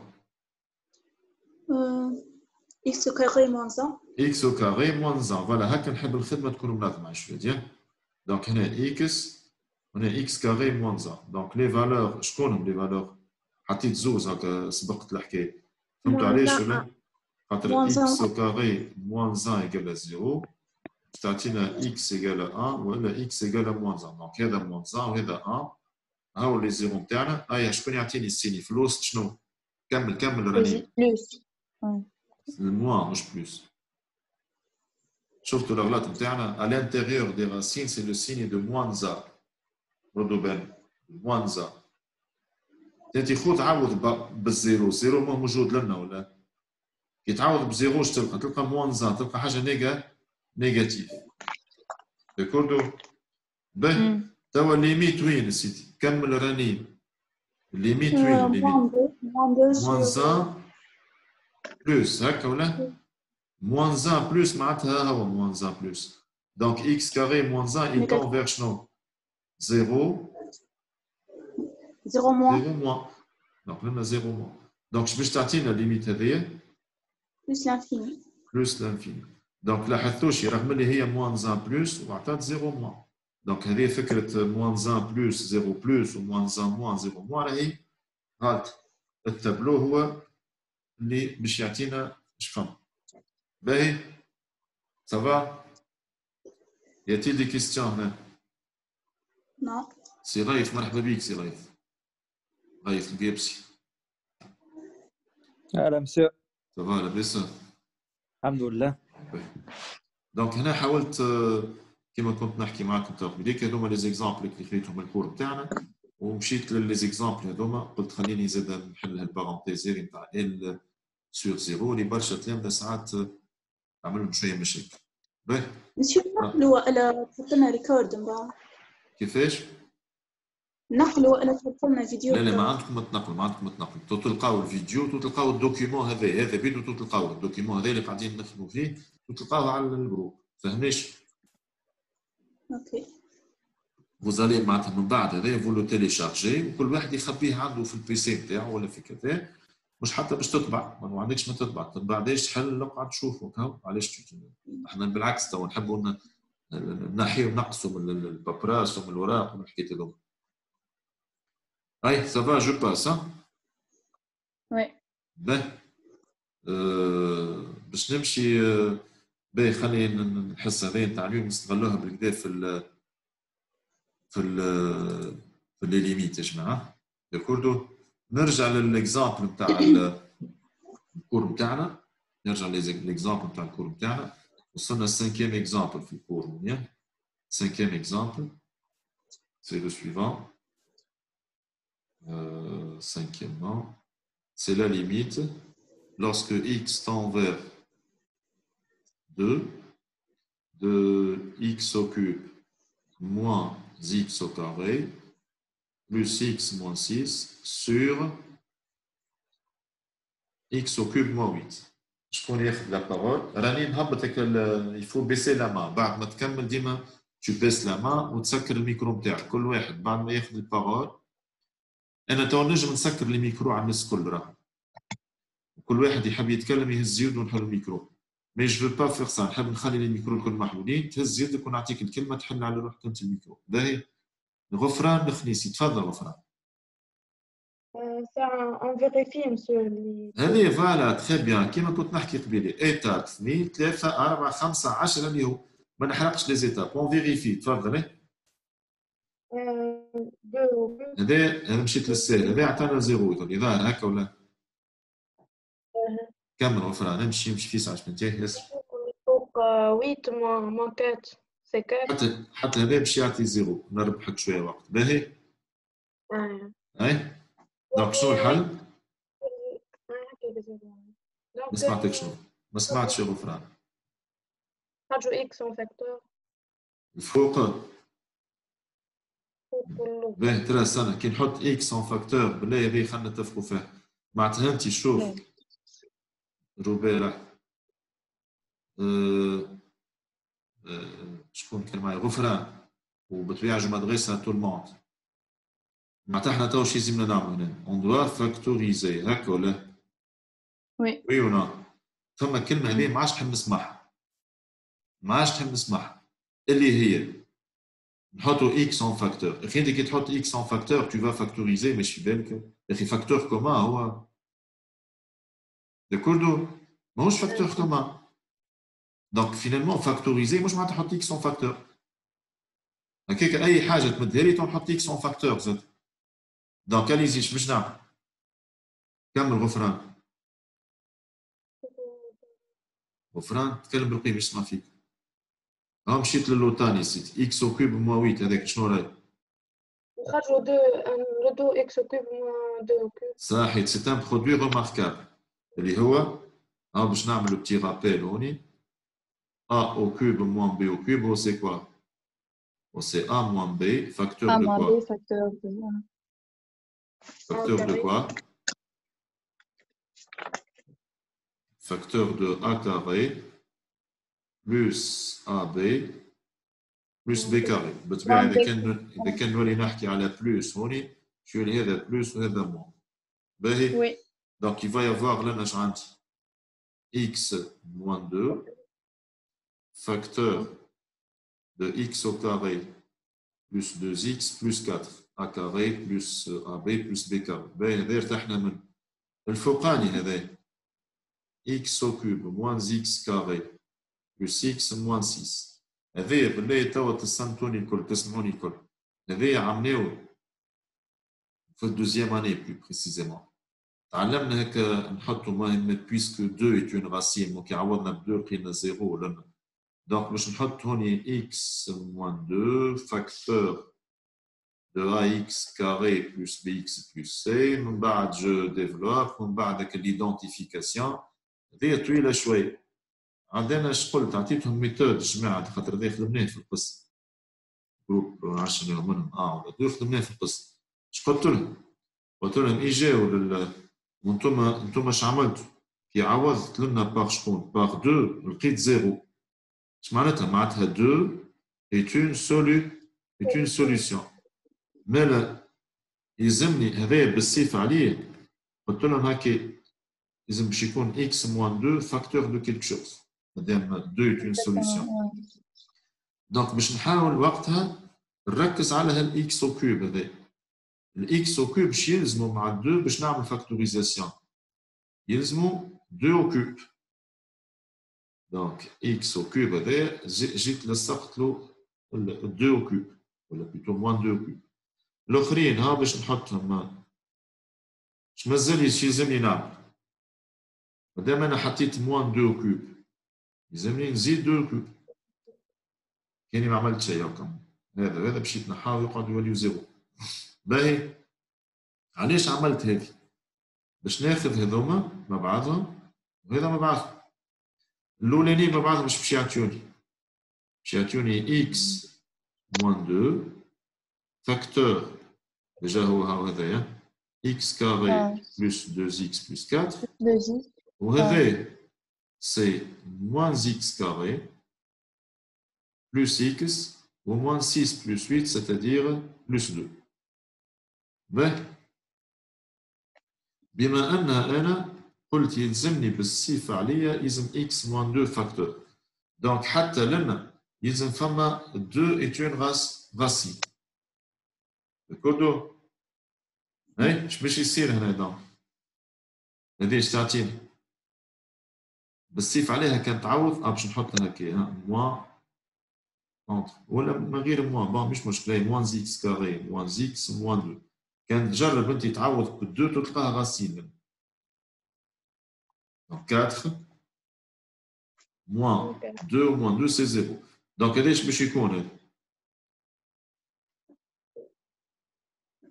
x au carré moins 1. x au carré moins 1. Voilà, هكا نحب الخدمة تكون منظمة شوية. Donc هنا x هنا x carré moins 1. Donc les valeurs شكونهم les valeurs؟ حطيت زوز هكا سبقت الحكاية. فهمتوا علاش ولا؟ خاطر x au carré moins 1 égale à 0. تعطينا x égale à 1 ولا x égale à moins 1. Donc هذا moins 1 وهذا 1. هاو لي زيرو نتاعنا. هيا شكون يعطيني السيني في الوسط شنو؟ كمل راني. بلوس. الموان مش بلوس. شفتوا الأغلاط نتاعنا à l'intérieur des racines c'est le signe de moins a. ردوا بالكم moins a. انت خو تعوض بالزيرو، الزيرو ما موجود لنا ولا؟ كي تعوض بزيرو اش تلقى؟ تلقى moins a، تلقى حاجة نيجاتيف. داكوردو؟ باهي توا الليميت وين سيدي؟ كمل راني. الليميت وين الليميت؟ moins 1 بلوس هكا ولا؟ moins 1 بلوس معناتها هو moins 1 بلوس. دونك x carré moins 1 il tend vers شنو؟ 0 0 moins. 0 moins. دونك لنا 0 moins. دونك باش تعطينا الليميت هذيا؟ plus l'infini. plus l'infini. دونك لاحظتوش رغم اللي هي moins 1 بلوس وعطات 0 moins. دونك هذه فكرة moins 1 بلوس 0 بلوس و moins 1 moins 0 moins راهي غلط. التابلو هو اللي باش يعطينا Je fais. Ben, ça va? Y a-t-il des questions? Non. C'est Raif, مرحبا بك سي رايف. رايف القيبسي. اهلا مساء. Ça va لاباس؟ الحمد لله. دونك هنا حاولت كما كنت نحكي معكم تو قبيليك هذوما لي زيكزامبل اللي خذيتهم الكور بتاعنا ومشيت للي زيكزامبل هذوما قلت خليني زاد نحل هالبارونتيز هذه نتاع ال سور زيرو اللي برشا تلامذة ساعات عملهم شويه مشاكل. باهي. مسيو نقلوا ولا تحط لنا ريكورد من بعد؟ كيفاش؟ نقلوا ولا تحط لنا فيديو؟ لا ما عندكم تنقل ما عندكم تنقل تلقاو الفيديو تلقاو الدوكيومون هذا بيدو تلقاو الدوكيومون هذا اللي قاعدين نخدموا فيه وتلقاوه على الجروب فهمناش؟ اوكي. vous allez معناتها من بعد هذا فو لو تيليشارجي وكل واحد يخبيه عنده في البيسي نتاعو ولا في كذا مش حتى باش تطبع ما عندكش ما تطبع دايش تحل اقعد شوفوا هاو علاش احنا بالعكس تو نحبوا نحيو نقصوا من البابراس ومن الوراق ومن الحكايات هذوما. هاي سافا جو باس ها؟ وي. باهي باش نمشي باهي خلي الحصه هذه نتاع اليوم نستغلوها بالكدا في لي ليميت يا جماعه داكوردو. نرجع للاكزامبل نتاع الكور نتاعنا نرجع للاكزامبل نتاع الكور نتاعنا وصلنا السانكيام اكزامبل في الكور ياك. cinquième exemple c'est le suivant. Cinquièmement, c'est la limite lorsque x tend vers 2 de x au cube moins x au carré plus x moins 6 sur x au cube moins 8. شكون ياخذ لا بارول؟ راني نهبطك il faut baisser la main بعد ما تكمل ديما tu baisses la main وتسكر الميكرو نتاعك كل واحد بعد ما ياخذ البارول. انا تو نجم نسكر الميكرو على الناس الكل راه كل واحد يحب يتكلم يهز يده ونحل الميكرو مي جو با فيغ سا نحب نخلي الميكرو الكل محلولين تهز يدك ونعطيك الكلمه تحل على روحك انت الميكرو. باهي غفران الخنيسي تفضل غفران. ساعة اون فيريفي مسيو اللي هذه فوالا تخي بيان كيما كنت نحكي قبيله ايتاب 2 3 4 5 10 اللي هو ما نحرقش لي زيتاب اون فيريفي تفضل. هذا مشيت للسهل هذا عطانا زيرو يظهر ظاهر هكا ولا كمل غفران امشي في ساعه بنتيه ياسر فوق 8 moins 4 سي 4 حتى هذا باش يعطي زيرو نربحك شويه وقت. باهي اي دونك شنو الحل؟ ما سمعتك شنو؟ ما سمعتش يا غفران. نحطو اكس اون فاكتور الفوق. كله باهي ترى سنة كي نحط اكس اون فاكتور بالله هذه خلينا نتفقوا فيها معناتها انت شوف روبيرا شكون كان معايا غفران وبطبيعة جو مادريس ا تو الموند معناتها احنا تو شي لازمنا نعملوا هنا اون دوا فاكتوريزي هكا ولا؟ وي. وي ولا فما كلمة هذه ما عادش نحب نسمعها ما عادش نحب نسمعها اللي هي نحطو x en facteur. اخي انت كي تحط x en facteur tu vas factoriser ماشي بالك اخي فاكتور كومان هو داكوردو ماهوش فاكتور كومان دونك فينالمون فاكتوريزي مش معناتها تحط x en facteur هكاك اي حاجه تمدها لي تنحط x en facteur زاد دونك اليزيش باش نعمل كمل غفران تكلم بالقيم باش نسمع فيك. مشيت للوطاني سيت اكس او كوب موان 8 هذاك شنو راهي؟ نخرجوا دو اكس او كوب موان دو كوب صحيح سي ان برودوي ريماركابل اللي هو باش نعملوا بتي رابيل هوني ا او كوب موان بي او كوب هو سي كوا؟ هو سي ا موان بي فاكتور دو كوا؟ فاكتور دو كوا؟ فاكتور دو ا كاري plus AB plus B carré. بالطبيعة إذا كان نولي نحكي على بلوس هوني شو اللي هذا بلوس وهذا موان. باهي؟ donc il va y avoir لنا اش عندي x moins 2 facteur de x au carré plus 2x plus 4 a carré plus AB plus B carré. باهي هذا ارتحنا من الفوقاني هذا x au cube moins x carré plus x moins 6. هذايا بالله توا تسمعوني الكل تسمعوني الكل. هذايا عملناو في الدوزيام اني بلو بريسيزيمون. تعلمنا هكا نحطوا مهمة بويسكو 2 est une racine دونك يعوضنا ب 2 لقينا 0 لنا. دونك باش نحط هوني x moins 2 facteur de ax carré plus bx plus c. من بعد je développe من بعد هكا l'identification. هذايا طويلة شوية. عندنا اش قلت عطيتهم ميثود جماعة خاطر هذا خدمناه في القسم. جروب 10 منهم ولا 2 خدمناه في القسم. اش قلت لهم؟ قلت لهم اجاو وانتم اش عملتوا؟ كي عوضت لنا باغ شكون؟ باغ 2 لقيت 0. اش معناتها؟ معناتها 2 est une solution. مالا يلزمني هذايا بالصفة عليه قلت لهم هكا لازم باش يكون x moins 2 facteur de quelque chose. مادام 2 est une solution. دونك باش نحاول وقتها نركز على هالاكس او كوب هذا. الاكس او كوب باش يلزموا مع 2 باش نعمل فاكتوريزاسيون. يلزموا 2 او كوب. دونك اكس او كوب هذا جيت لصقت له 2 او كوب ولا بلوتو موان 2 او كوب. الاخرين ها باش نحطهم باش مازال يلزمني نعمل. مادام انا حطيت موان 2 او كوب يلزمني نزيد 2 او كوب. كاني ما عملت شيء هكا. هذا باش يتنحاو يقعد يوليو 0. باهي علاش عملت هذه؟ باش ناخذ هذوما مع بعضهم وهذا مع بعضهم. الاولانيين مع بعضهم باش يعطيوني اكس موان 2 فاكتور ديجا هو هذايا اكس كاري بلس 2 اكس بلس 4 وهذا سي موان اكس كاري plus x au moins 6 plus 8, c'est-à-dire plus 2. بما أن أنا قلت يلزمني بالصفة عليا يلزم x moins 2 facteur. Donc حتى لنا يلزم فما 2 est une racine. D'accord? هاي اش باش يصير هنا دونك؟ هذه اش تعطيني؟ بالصفة عليها كان تعوض باش نحطها هكا موان ولا من غير موان بون مش مشكله موان اكس كاري موان اكس موان 2 كان تجرب انت تعوض ب 2 تلقاها غاسين دونك 4 موان 2 موان 2 سي 0 دونك هذاش باش يكون هذا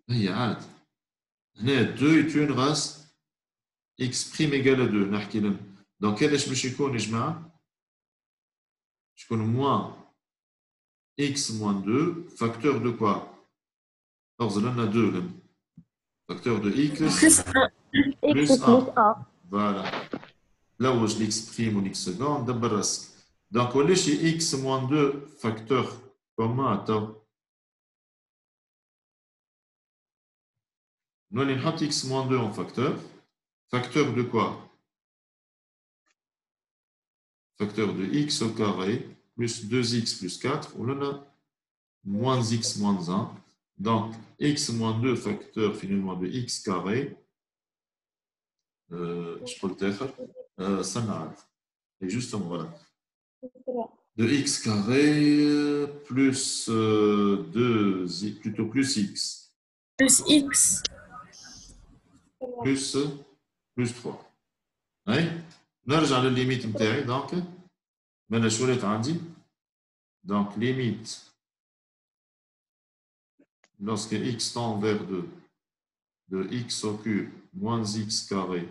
هي عاد هنا 2 est une race x prime égale à 2 نحكي لنا دونك هذاش باش يكون يا جماعه باش يكون موان x moins 2, facteur de quoi? Alors, on a 2. Facteur de x plus 1. Voilà. Là où je l'exprime en x seconde, d'abord. Donc, on est chez x moins 2, facteur comment? Attends. Nous, on a x moins 2 en facteur. Facteur de quoi? Facteur de x au carré. Plus 2x plus 4, on a moins x moins 1. Donc, x moins 2 facteur finalement de x carré. Je peux le faire. Ça n'arrête. Et justement, voilà. De x carré plus 2, plutôt plus x. Plus x. Plus 3. Oui. نرجع للليميت نتاعي donc. Mais je vais t'en donc limite lorsque x tend vers 2 de x au cube moins x carré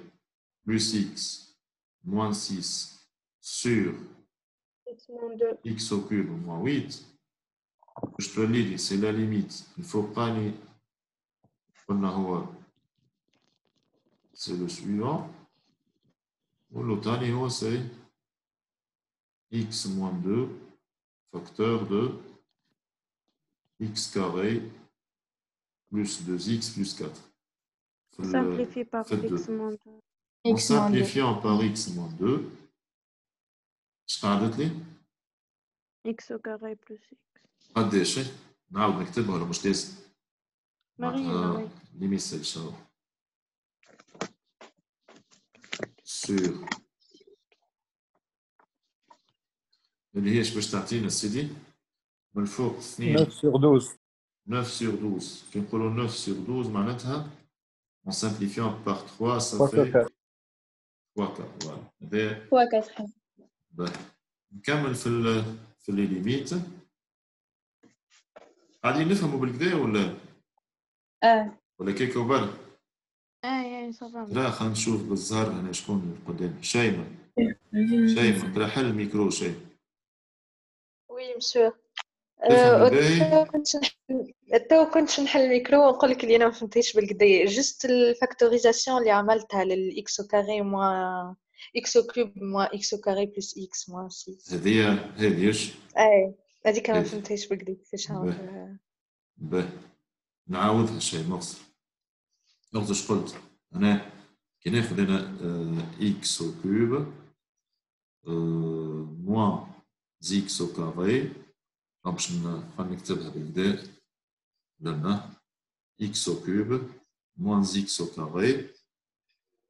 plus x moins 6 sur x au cube moins 8. Je te le dis, c'est la limite. Il ne faut pas ni. C'est le suivant. Ou l'autre, c'est x moins 2 facteur de x carré plus 2x plus 4. Simplifie par x moins 2. En simplifiant par x moins 2, je t'ai x au carré plus x. قداش؟ نعاود نكتبها ولا مش لازم؟ ماري ليميت sur اللي هي باش تعطينا السيدي من الفوق 2 9 sur 12. 9 sur 12 كي نقولوا 9 sur 12 معناتها en simplifiant par 3 ça 3 sur fait 4. 3 4 voilà هذا 3 4. باهي نكمل في لي ليميت قاعدين نفهموا بالكدا ولا ولا كيكو برا صافا لا خلينا نشوف بالظهر هنا شكون قدام شيماء ترى حل الميكرو شيماء وي مسيو تفهم باهي تو كنت نحل الميكرو ونقول لك اللي انا ما فهمتيش بالقدا جست الفاكتوريزاسيون اللي عملتها للاكس او كاري موان اكس او كوب موان اكس او كاري بلس اكس موان 6 هذيش هذيك ما فهمتيش بالقدا كيفاش عملتها. باهي نعاودها شيء مقصر اش قلت انا كي ناخذ انا اكس او كوب موان زيكس او كاري باش نكتبها بالكدا لنا x au cube moins x au carré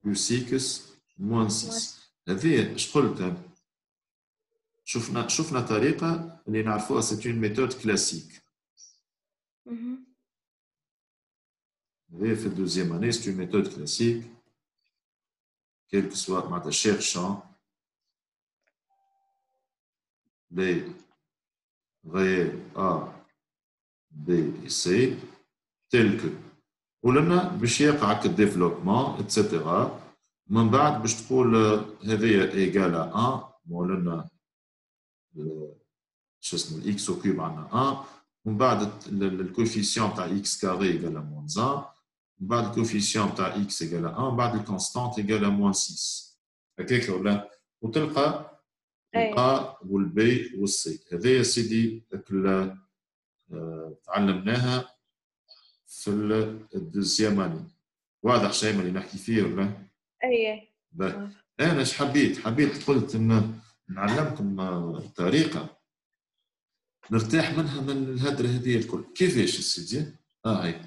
plus x moins 6 هذه اش قلت شفنا طريقه اللي نعرفوها سي اون ميثود كلاسيك هذه في الدوزيام اني سي اون ميثود كلاسيك كيل كو سوا معناتها cherchant les réels A B et C tel que ولنا باش يقع الديفلوبمون اتسيتيرا من بعد باش تقول هذه ايكال 1 ولنا شو اسمه الاكس او كيوب عندنا 1 ومن بعد الكوفيسيون تاع اكس كاري ايكال موان 1 من بعد الكوفيسيون تاع اكس ايكال 1 ومن بعد الكونستانت ايكال موان 6 هكاك ولا وتلقى الA والبي والسي هذه يا سيدي تعلمناها في الدوزيام اني واضح شيء من اللي نحكي فيه ولا؟ انا ايش حبيت قلت ان نعلمكم طريقه نرتاح منها من الهدره هذه الكل كيفاش السيدي هاي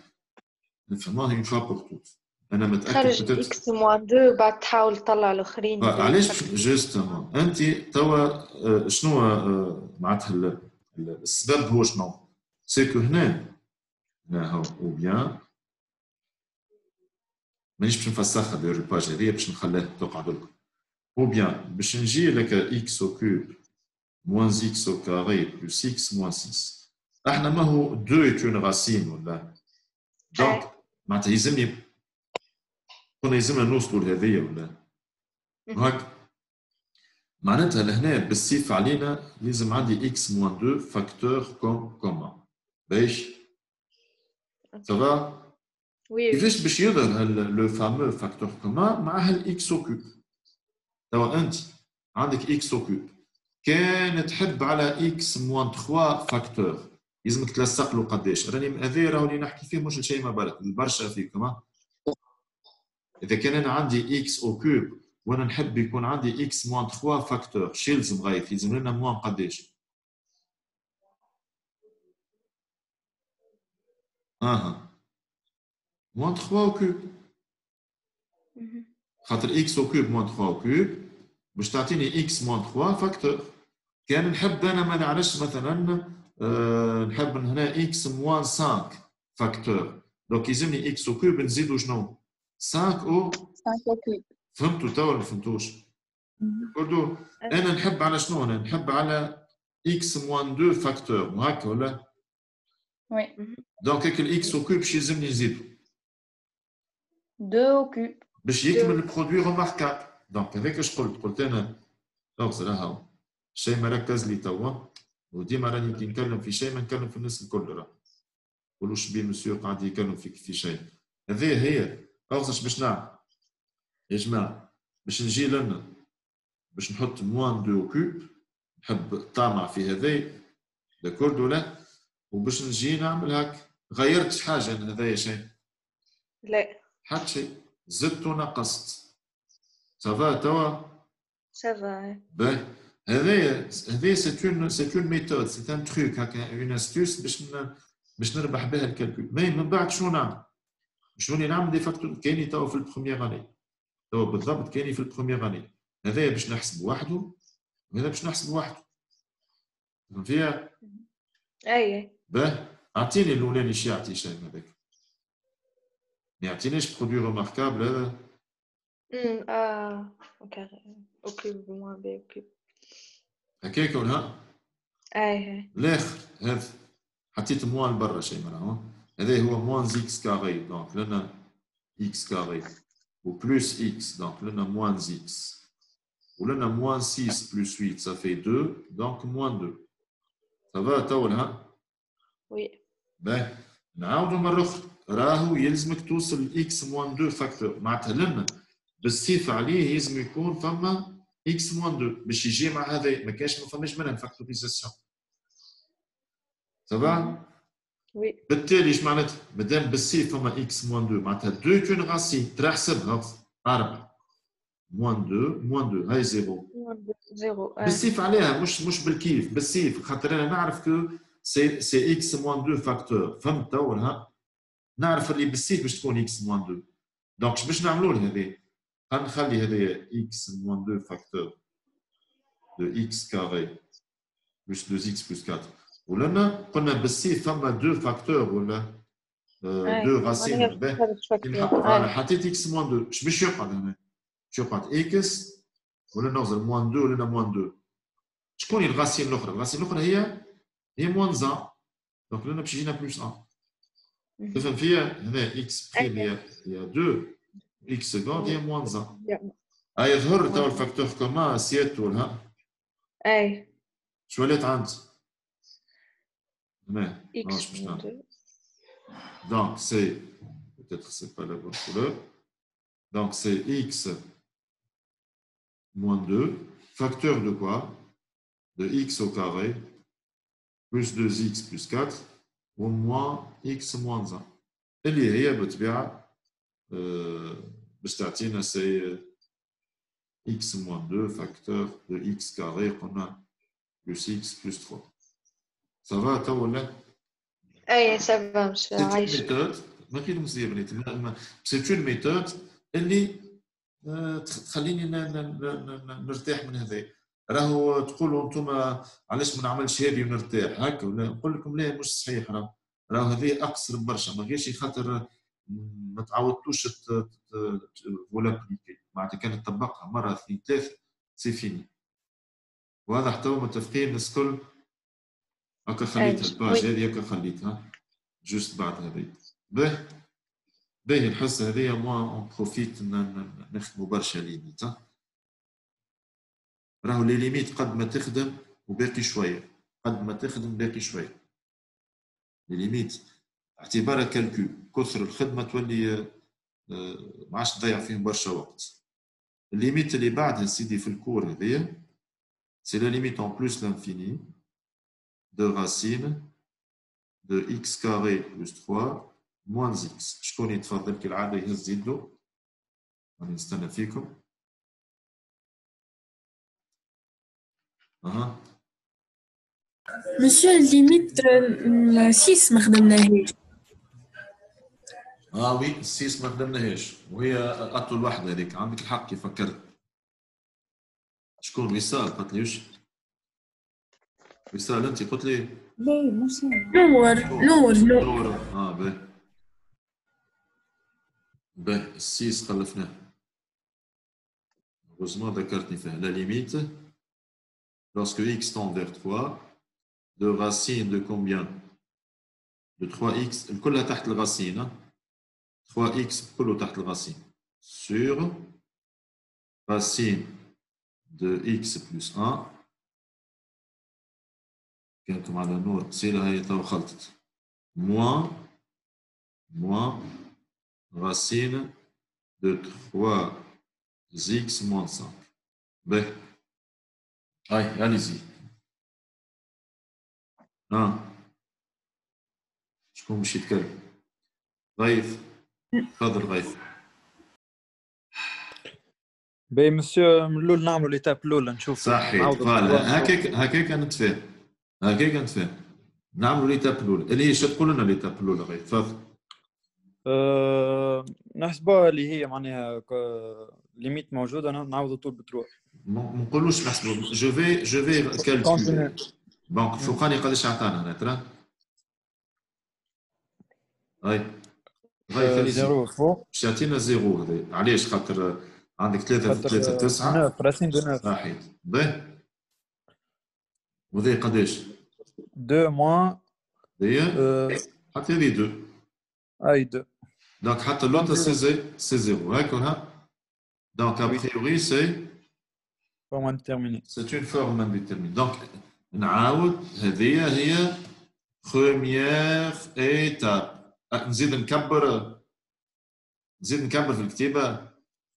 نفهموها اون فوا بور توت انا متاكد خرج اكس موان 2 بعد تحاول تطلع الاخرين علاش جوستومون انت توا شنو معناتها السبب هو شنو سيكو هنا هو او بيان مانيش باش نفسخها بالباج هذه باش نخليها تقعد لكم او بيان باش نجي لك اكس او كوب موان اكس او كاري بلس اكس موان 6 احنا ما هو 2 اون راسين ولا دونك معناتها يلزمنا نوصلوا لهذيا ولا هاك معناتها لهنا بالصفه علينا لازم عندي اكس موان 2 فاكتور كومان باش سافا كيفاش باش يظهر لو فامو فاكتور كومان مع هالاكس او كوب توا انت عندك اكس او كوب كان تحب على اكس موان 3 فاكتور لازمك تلصق له قداش راني هذا راهو اللي نحكي فيه مش شيء ما بالك البرشا فيكم اذا كان انا عندي اكس او كوب وانا نحب يكون عندي اكس موان 3 فاكتور شي يلزم غايت يلزم لنا موان قداش موان 3 او كوب خاطر اكس او كوب موان 3 او كوب باش تعطيني اكس موان 3 فاكتور كان نحب انا ما نعرفش مثلا نحب من هنا اكس موان 5 فاكتور دونك يلزمني اكس او كوب نزيدو شنو 5 او كوب فهمتوا توا ولا ما فهمتوش؟ برضو انا نحب على شنو انا نحب على اكس موان 2 فاكتور هكا ولا؟ وي دونك هيك الاكس او كوب باش يلزمني نزيدو 2 او كوب باش يكمل البرودوي روماركابل دونك هذاك اش قلت انا دونك راهو شيء ما ركز لي توا وديما راني كي نتكلم في شيء ما نتكلم في الناس الكل راه قولوش بي مسيو قاعد يتكلم في شيء هذه هي اغزش باش نعمل يا جماعه باش نجي لنا باش نحط موان 2 كوب نحب طامع في هذي داكورد ولا وباش نجي نعمل هاك غيرت حاجه انا هذايا شيء لا حتى شيء زدت ونقصت سافا توا سافا باهي هذايا سي اون ميثود سي ان تروك هكا اون استوس باش نربح بها الكالكول مي من بعد شنو نعمل شنو نعمل دي فاكتور كايني توا في البروميير اني توا بالضبط كايني في البروميير اني هذايا باش نحسب وحده وهذا باش نحسب وحده فهمتيها؟ اي باه اعطيني الاولاني شي يعطي شيء هذاك ما يعطينيش برودوي ريماركابل هذا او كيوب موان بي او كيوب هكاك ولا اي الاخر هذا حطيت موان برا شيء معناها هذا هو موان اكس كاري دونك لنا اكس كاري و بلس اكس دونك لنا موان اكس ولنا موان 6 بلس 8 ça fait 2 donc موان 2 ça va تو ها وي باه نعاودوا مره اخرى راهو يلزمك توصل لاكس موان 2 فاكتور معناتها لما بالصيف عليه يلزم يكون فما اكس موان 2 باش يجي مع هذا ما كاش ما فماش منها فاكتوريزاسيون سافا وي بالتالي ايش معناتها مادام بالصيف فما اكس موان 2 معناتها 2 كون غاسين تحسبها 4 موان 2 موان 2 هاي زيرو زيرو بالصيف عليها مش بالكيف بالصيف خاطر انا نعرف كو سي اكس موان 2 فاكتور فهمت توا نعرف اللي بالصيف باش تكون اكس موان 2 دونك باش نعملوا هذه غنخلي هذايا اكس موان 2 فاكتور دو اكس كاري بلس 2 اكس بلس 4 ولنا قلنا بالصيف فما 2 فاكتور ولا 2 غاسين فوالا حطيت اكس موان 2 اش باش يقعد هنا باش يقعد اكس ولا نوصل موان 2 ولا موان 2 شكون هي الغاسين الاخرى الغاسين الاخرى هي موان 1 دونك لنا باش يجينا بلس 1 تفهم فيها هنا اكس بريم هي 2 اكس سكوند هي موان 1 هاي ظهر تو الفاكتور كومان سيات ولا اي شو ولات عندي هنا اكس باش نعمل donc c'est peut-être c'est pas la bonne couleur donc c'est x moins 2 facteur de quoi de x au carré plus 2x plus 4 ou moins x moins 1 اللي هي بالطبيعه باش تعطينا سي x moins 2 facteur de x carré قلنا plus x plus 3 ça va تو ولا اي سافا مش عايش ما كاين مزيه بنيتي سي اون ميثود اللي تخليني نرتاح من هذا راهو تقولوا انتم علاش ما نعملش هذه ونرتاح هكا ولا نقول لكم لا مش صحيح راهو هذه اقصر برشا ما غيرش خاطر ما تعودتوش فولابليكي معناتها كان تطبقها مره اثنين ثلاثه سي فيني وهذا حتى متفقين الناس الكل هكا خليتها الباج هذه هكا خليتها جوست بعد هذه باهي الحصه هذه موا اون بروفيت نخدموا برشا ليميت راهو لي ليميت قد ما تخدم وباقي شويه قد ما تخدم باقي شويه لي ليميت اعتبارها كالكول كثر الخدمه تولي ما عادش تضيع فيهم برشا وقت الليميت اللي بعدها سيدي في الكور هذيا سي لا ليميت اون بلوس لانفيني de racine de x carré plus 3 moins x. شكون يتفضل كالعادة يهز يدو راني نستنى فيكم. مسيو الليميت 6 ما خدمناهاش. وي 6 ما خدمناهاش وهي أطول واحدة هذيك عندك الحق كيف فكرت. شكون وصال قالت لي وش؟ وصال أنت قلت لي؟ لا مش نور باهي السيس خلفناه heureusement ذكرتني فيه la limite lorsque x tend vers 3 de racine de combien de 3x الكلها تحت الغاسين 3x كله تحت الغاسين sur racine de x plus 1 كانتم على نور سيلا هي تو خلطت moins racine de 3x moins 5 باهي هاي allez-y شكون باش يتكلم غيث تفضل غيث باهي مسيو من الاول نعملوا ليتاب الاولى نشوف صحيح هكاك نتفاهم نعملوا ليتاب الاولى اللي هي شو تقول لنا ليتاب الاولى غيث تفضل نحسبوها اللي هي معناها ليميت موجوده نعوضوا طول بتروح ما نقولوش نحسبوا جو في كالكول دونك الفوقاني قداش عطانا هنا ترى؟ هاي غاية زيرو فوق باش يعطينا زيرو هذا علاش؟ خاطر عندك 3 في 3 9 9 راسين دو 9 صحيح باهي وذي قداش؟ 2 موان هي حتى هذه 2 اي 2 دونك حتى l'autre c'est 0 هاك ولا؟ Donc, a priori, forme indéterminée. C'est une forme indéterminée. Donc, نعاود هذه هي première étape. نزيد نكبر في الكتابة.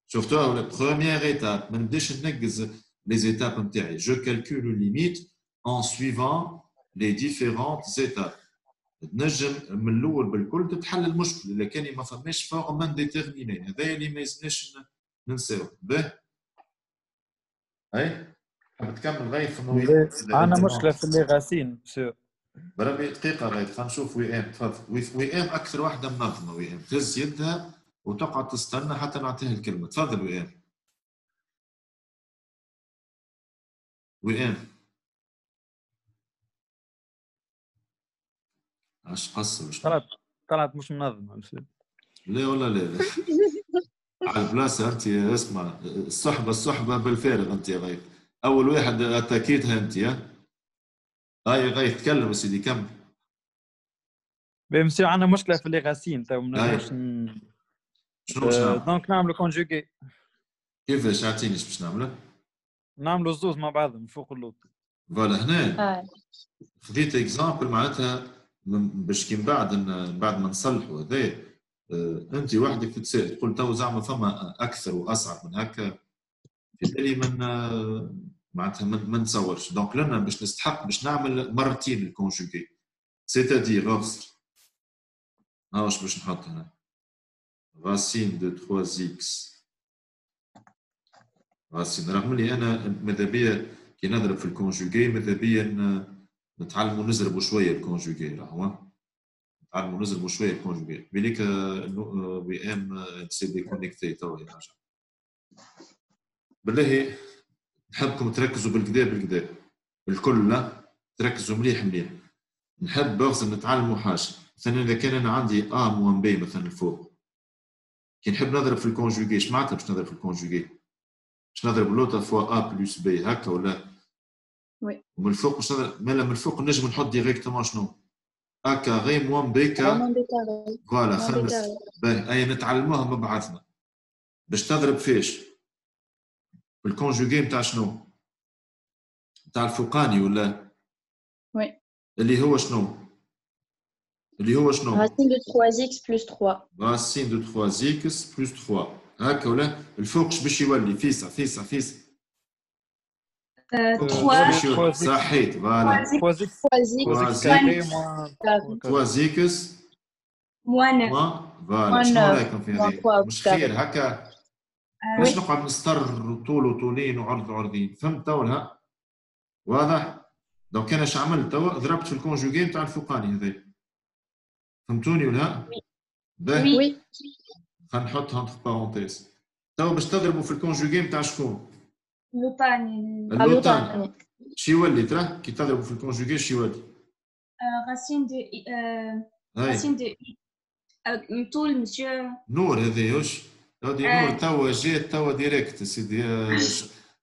شفتوها ولا première étape. ما نبداش ننقز les étapes نتاعي. Je calcule limite en suivant les différentes étapes. تنجم من الأول بالكل تتحل المشكلة إذا كان ما فماش forme indéterminée. هذا اللي ما يلزمناش ننساو. به هاي حاب تكمل غاية في النووي عندنا مشكلة في اللي غاسين مسيو بربي دقيقة غاية خلينا نشوف وئام تفضل وئام أكثر واحدة منظمة وئام تهز يدها وتقعد تستنى حتى نعطيها الكلمة تفضل وئام عش قصر طلعت مش منظمة مسيو لا ولا لا على البلاصة أنت اسمع الصحبة بالفارغ أنت يا غاية أول واحد أتاكيتها أنت هاي غاية تكلم سيدي كمل مسيو عندنا مشكلة في اللي غاسين تو منقدرش شنو باش نعمل؟ دونك نعملو كونجوغي كيفاش اعطيني باش نعمله؟ نعملو الزوز مع بعضهم فوق اللوط فوالا هنا خذيت اكزامبل معناتها باش كي بعد ما نصلحوا هذا انت وحدك تتساءل تقول تو زعما فما اكثر واصعب من هكا في بالي معناتها ما نتصورش دونك لنا باش نستحق باش نعمل مرتين الكونجوغي سيتادير اغسر ها واش باش نحط هنا racine de 3x racine رغم اللي انا ماذا بيا كي نضرب في الكونجوغي ماذا بيا نتعلموا نزربوا شويه الكونجوغي راهو نتعلموا نزربوا شويه الكونجوغي بليك بي ام سي دي كونيكتي تو راجع بالله نحبكم تركزوا بالكدا الكل لا تركزوا مليح نحب بغز نتعلموا حاجه مثلا اذا كان انا عندي ا موان بي مثلا الفوق كي نحب نضرب في الكونجوغي اش معناتها باش نضرب في الكونجوغي باش نضرب لوطا فوا ا بلس بي هكا ولا وي ومن الفوق باش نضرب من الفوق نجم نحط ديريكتومون شنو ا كاري موان بي كا فوالا خلص باهي نتعلموها مع بعضنا باش تضرب فيش في الكونجوغي نتاع شنو نتاع الفوقاني ولا وي اللي هو شنو racine de 3x plus 3 racine de 3x plus 3 هكا ولا الفوق باش يولي فيسع 3 صحيت فوالا 3x موان فوالا شنو رايكم في هذه مش خير هكا باش نقعد نستر طول وطولين وعرض عرضين فهمت ولا واضح دونك انا اش عملت توا ضربت في الكونجوغي نتاع الفوقاني هذا فهمتوني ولا باهي وي خلينا نحطها انتر بارونتيز توا باش تضربوا في الكونجوغي نتاع شكون اللوطاني شي يولي تراه كي تضربوا في الكونجوغي شي يولي racine de طول مسيو نور هذه واش هذه نور توا جات توا ديريكت سيدي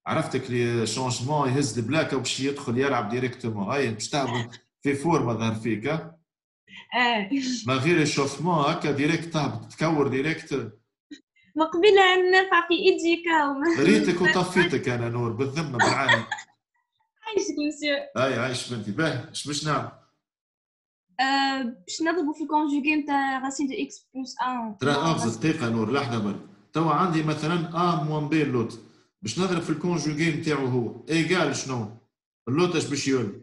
عرفتك لي شونجمون يهز البلاكه باش يدخل يلعب ديريكتومون هاي باش تعمل في فورمه ظهر فيك ما غير الشوفمون هكا ديريكت تهبط تكور ديريكت مقبله نرفع في ايدي كاو ريتك وطفيتك انا نور بالذمه بالعاني عايشك مسيو عايش بنتي باه اش باش نعمل باش نضربوا في الكونجوغي نتاع راسين دو اكس بلس 1 ترى اغز دقيقه نور لحظه برك توا عندي مثلا ا موان بي اللوت باش نضرب في الكونجوغي نتاعو هو ايغال شنو اللوت اش باش يولي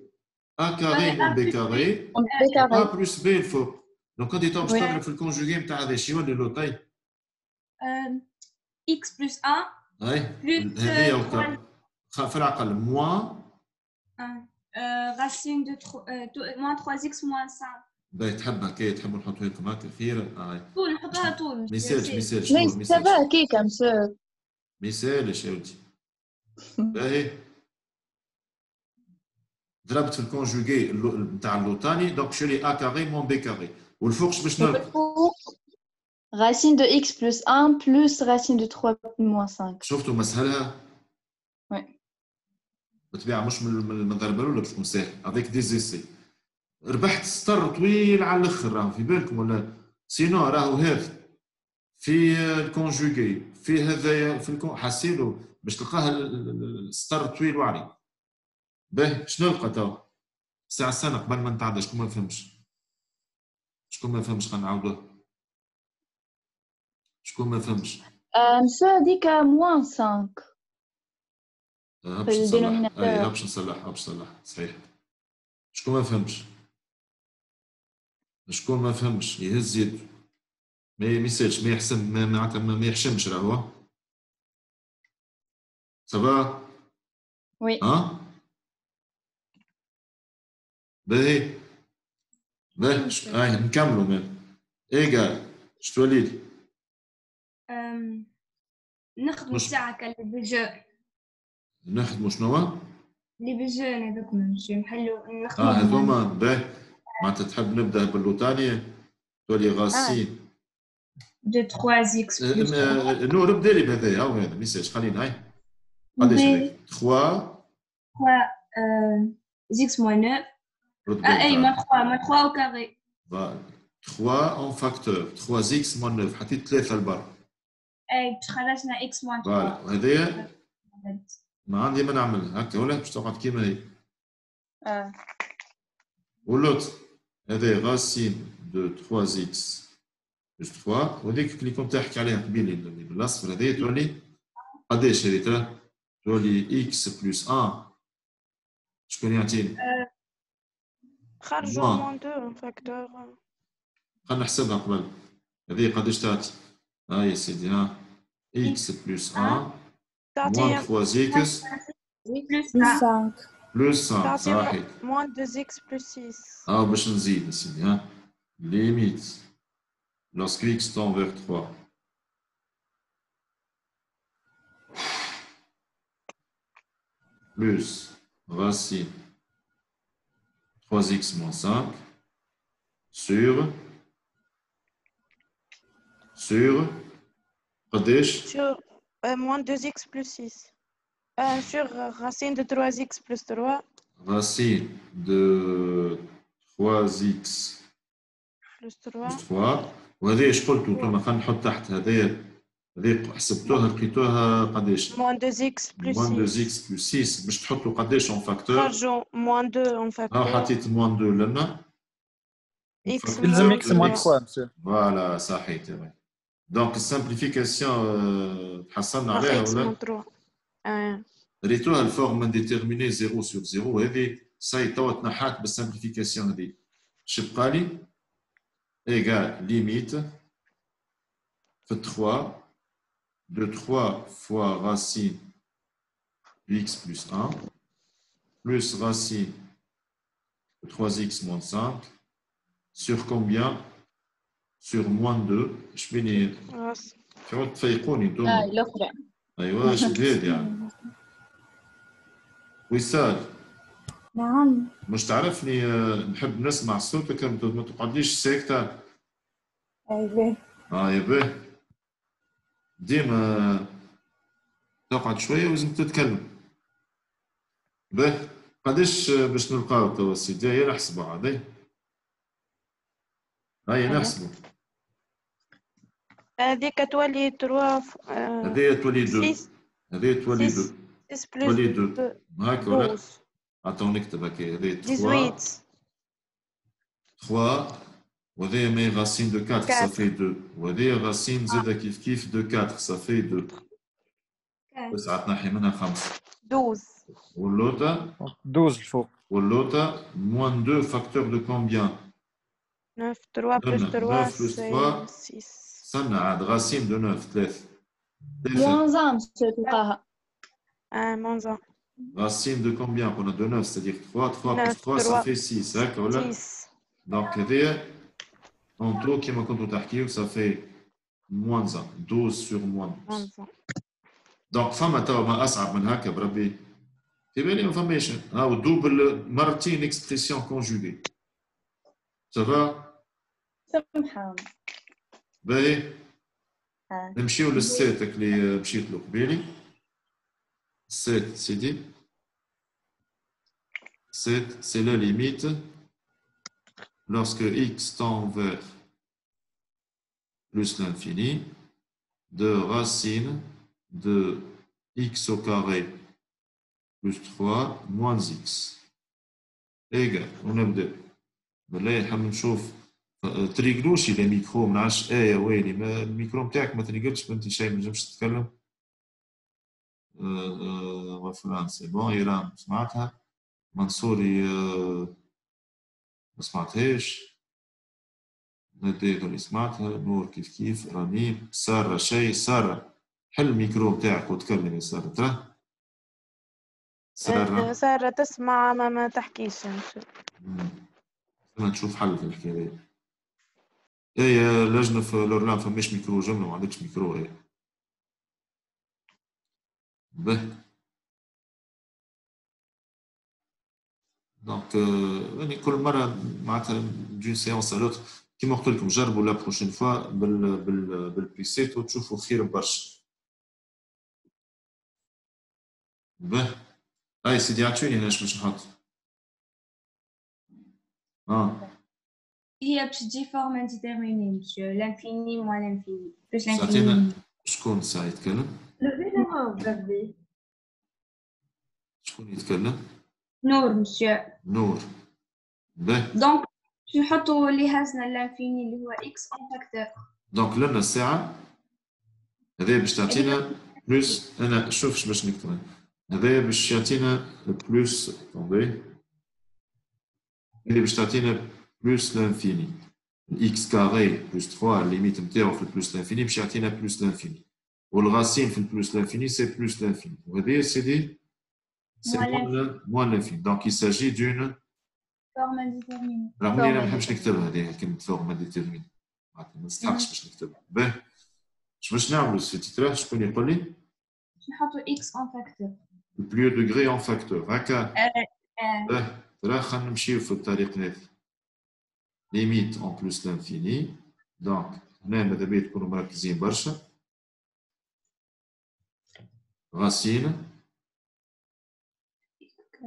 ا كاري موان بي كاري ا بلس بي الفوق دونك انت تو باش تضرب في الكونجوغي نتاع هذا شي يولي اللوت هاي اكس بلس 1 هاي هذه وقت في العقل موان racine de moins 3x moins 5 باهي تحبها كي تحبوا نحطوها لكم هكا خير طول نحطوها طول ميساج ليش سافا كيكا مسيو مثال يا ولدي باهي ضربت في الكونجوغي نتاع اللوطاني دونك شري ا كاري مون بي كاري والفوقش باش نلقى Racine de x plus 1 plus racine de 3 moins 5. شفتوا مسهلها Ouais. بالطبيعه مش من الضربه الاولى باش تكون ساهل افيك دي زيسي ربحت ستر طويل على الاخر راهو في بالكم ولا سينو راهو هذا في الكونجوغي في هذايا في حسيلو باش تلقاه الستر طويل وعريض باهي شنو نلقى توا ساعة السنة قبل ما نتعدى شكون ما فهمش شكون ما فهمش خلينا نعاودوها شكون ما فهمش مسا هذيك moins 5 باش نصلح اي باش نصلح صحيح شكون ما فهمش شكون ما فهمش يهز يده ما يسالش ما يحسن ما يحشمش راهو صافا وي باهي نكملوا مان ايجا شتولي لي نخدموا ساعة كاللي بجو نخدموا شنو اللي بجو هذوك نمشيو نحلوا نخدموا هذوما باهي معناتها تحب نبدا باللوطاني تولي غاسين دو 3 زيكس بلس نور بدا لي بهذايا هاو هذا ميساج خلينا هاي قداش هذاك 3 زيكس موان 9 اي ما 3 au carré 3 en facteur 3x moins 9 حطيت 3 البر اي باش خرجنا اكس موان 3 فوالا وهذايا ما عندي ما نعمل هكا ولا باش تقعد كيما هي واللوت هذايا غاسين دو 3x بلس 3 وهذيك اللي كنت تحكي عليها قبيل اللي بالاصفر هذايا تولي قداش هذي تولي x بلس 1 شكون يعطيني؟ خرجوا موان 2 فاكتور خلينا نحسبها قبل هذه قداش تعطي يا سيدي x بلس 1 moins 3x بلس 5 صحيح موان 2x بلس 6 باش نزيد يا سيدي ليميت lorsque x tend vers 3 plus racine 3x moins 5 sur sur moins 2x plus 6 sur racine de 3x plus 3 racine de 3x plus 3 وهذه ايش قلتوا انتم خلينا نحط تحت هذه حسبتوها لقيتوها قداش moins 2x plus 6 moins 2x plus 6 باش تحطوا قداش اون فاكتور خرجوا moins 2 اون فاكتور حطيت moins 2 لنا x يلزم اكس موان 3 مسيو فوالا صحيح تمام دونك السامبليفيكاسيون تحصلنا عليها ولا ريتوها الفورم انديتيرميني 0 sur 0 هذه ساي توا تنحات بالسامبليفيكاسيون هذه اش بقى لي ايغال ليميت في 3 de 3 fois racine de x plus 1 plus racine de 3x moins 5 sur combien sur moins 2 اش بيني تعود تفيقوني انتم الأخرى ايوا اش بهاد يعني وصال نعم مش تعرفني نحب نسمع صوتك ما تقعدليش ساكته أيوه يباه ديما تقعد شويه ولازم تتكلم باه قداش باش نلقاو توا السيدي هيا نحسبوا عاد هيا نحسبوا هذيك تولي 3 هذه تولي 2 هذه تولي 2 تولي 2 هاكا ولا عطاو نكتب هكا هذه 3 3 وهذه مي racine de 4 ça fait 2 وهذه racine زاده كيف de 4 ça fait 2 بس تنحي منها 5 12 واللوطه 12 الفوق واللوطه moins 2 facteur de combien 9 3 plus 3 c'est 6 استنى عاد racine de 9 3 moins 1 مسيو تلقاها moins 1 racine de combien qu'on a de 9 c'est-à-dire 3 3 plus 3 ça fait 6 هكا ولا 6 donc هذه en tout كيما كنتو تحكيو ça fait moins 1 12 sur moins 12 donc فما توا ما اصعب من هكا بربي في بالي ما فماش هاو دوبل مرتين اكسبريسيون كونجوغي سافا سمحة. باهي نمشيو للسات اللي مشيت له قبيلي السات سيدي c'est la limite lorsque x tend vers plus l'infini de racine de x au carré plus 3 moins x égal ونبدا بالله نحب نشوف تريقلوش الى ميكرو ما نعرفش ويلي ما الميكرو نتاعك ما تريقلش بنتي شيء ما نجمش تتكلم وفلان سي بون ايران سمعتها منصوري ما سمعتهاش ندير اللي سمعتها نور كيف رنيم سارة شيء سارة حل الميكرو نتاعك وتكلم يا سارة ترى سارة تسمع ما تحكيش ما نشوف حل في الحكاية يا لجنة في لورلان فماش ميكرو جملة ما عندكش ميكرو هي به دونك يعني كل مرة معناتها دون سيونس à l'autre كيما قلت لكم جربوا لا بروشين فوا بالبريسيت وتشوفوا خير برشا به هاي سيدي عطوني هنا باش نحط هي باش تجي فورم انديتيرميني مسيو لانفيني موان لانفيني بلوس ساعتين لانفيني شكون ساعة يتكلم؟ شكون يتكلم؟ نور مسيو نور به دونك باش نحطو اللي هزنا لانفيني اللي هو اكس اون فاكتور دونك لنا الساعة هذا باش تعطينا بلوس أنا شوف باش نكتب هذا باش يعطينا بلوس طومبي اللي باش تعطينا بلوس لانفيني اكس كاري بلوس 3 الليميت نتاعو في البلوس لانفيني باش يعطينا بلوس لانفيني والغاسين في البلوس لانفيني سي بلوس لانفيني وهذه سيدي سي موان لانفيني دونك يساجي دون فورم انديتيرميني رغم اني ما نحبش نكتبها هذه كلمه فورم انديتيرميني ما نستحقش باش نكتبها به باش نعملوا في تيتراه شكون يقول لي باش نحطو اكس اون فاكتور بلو دوغري اون فاكتور هكا ترى خلينا نمشيو في الطريق هذا ليميت اون بلوس لانفيني دونك هنا ماذا بيا تكونوا مركزين برشا racine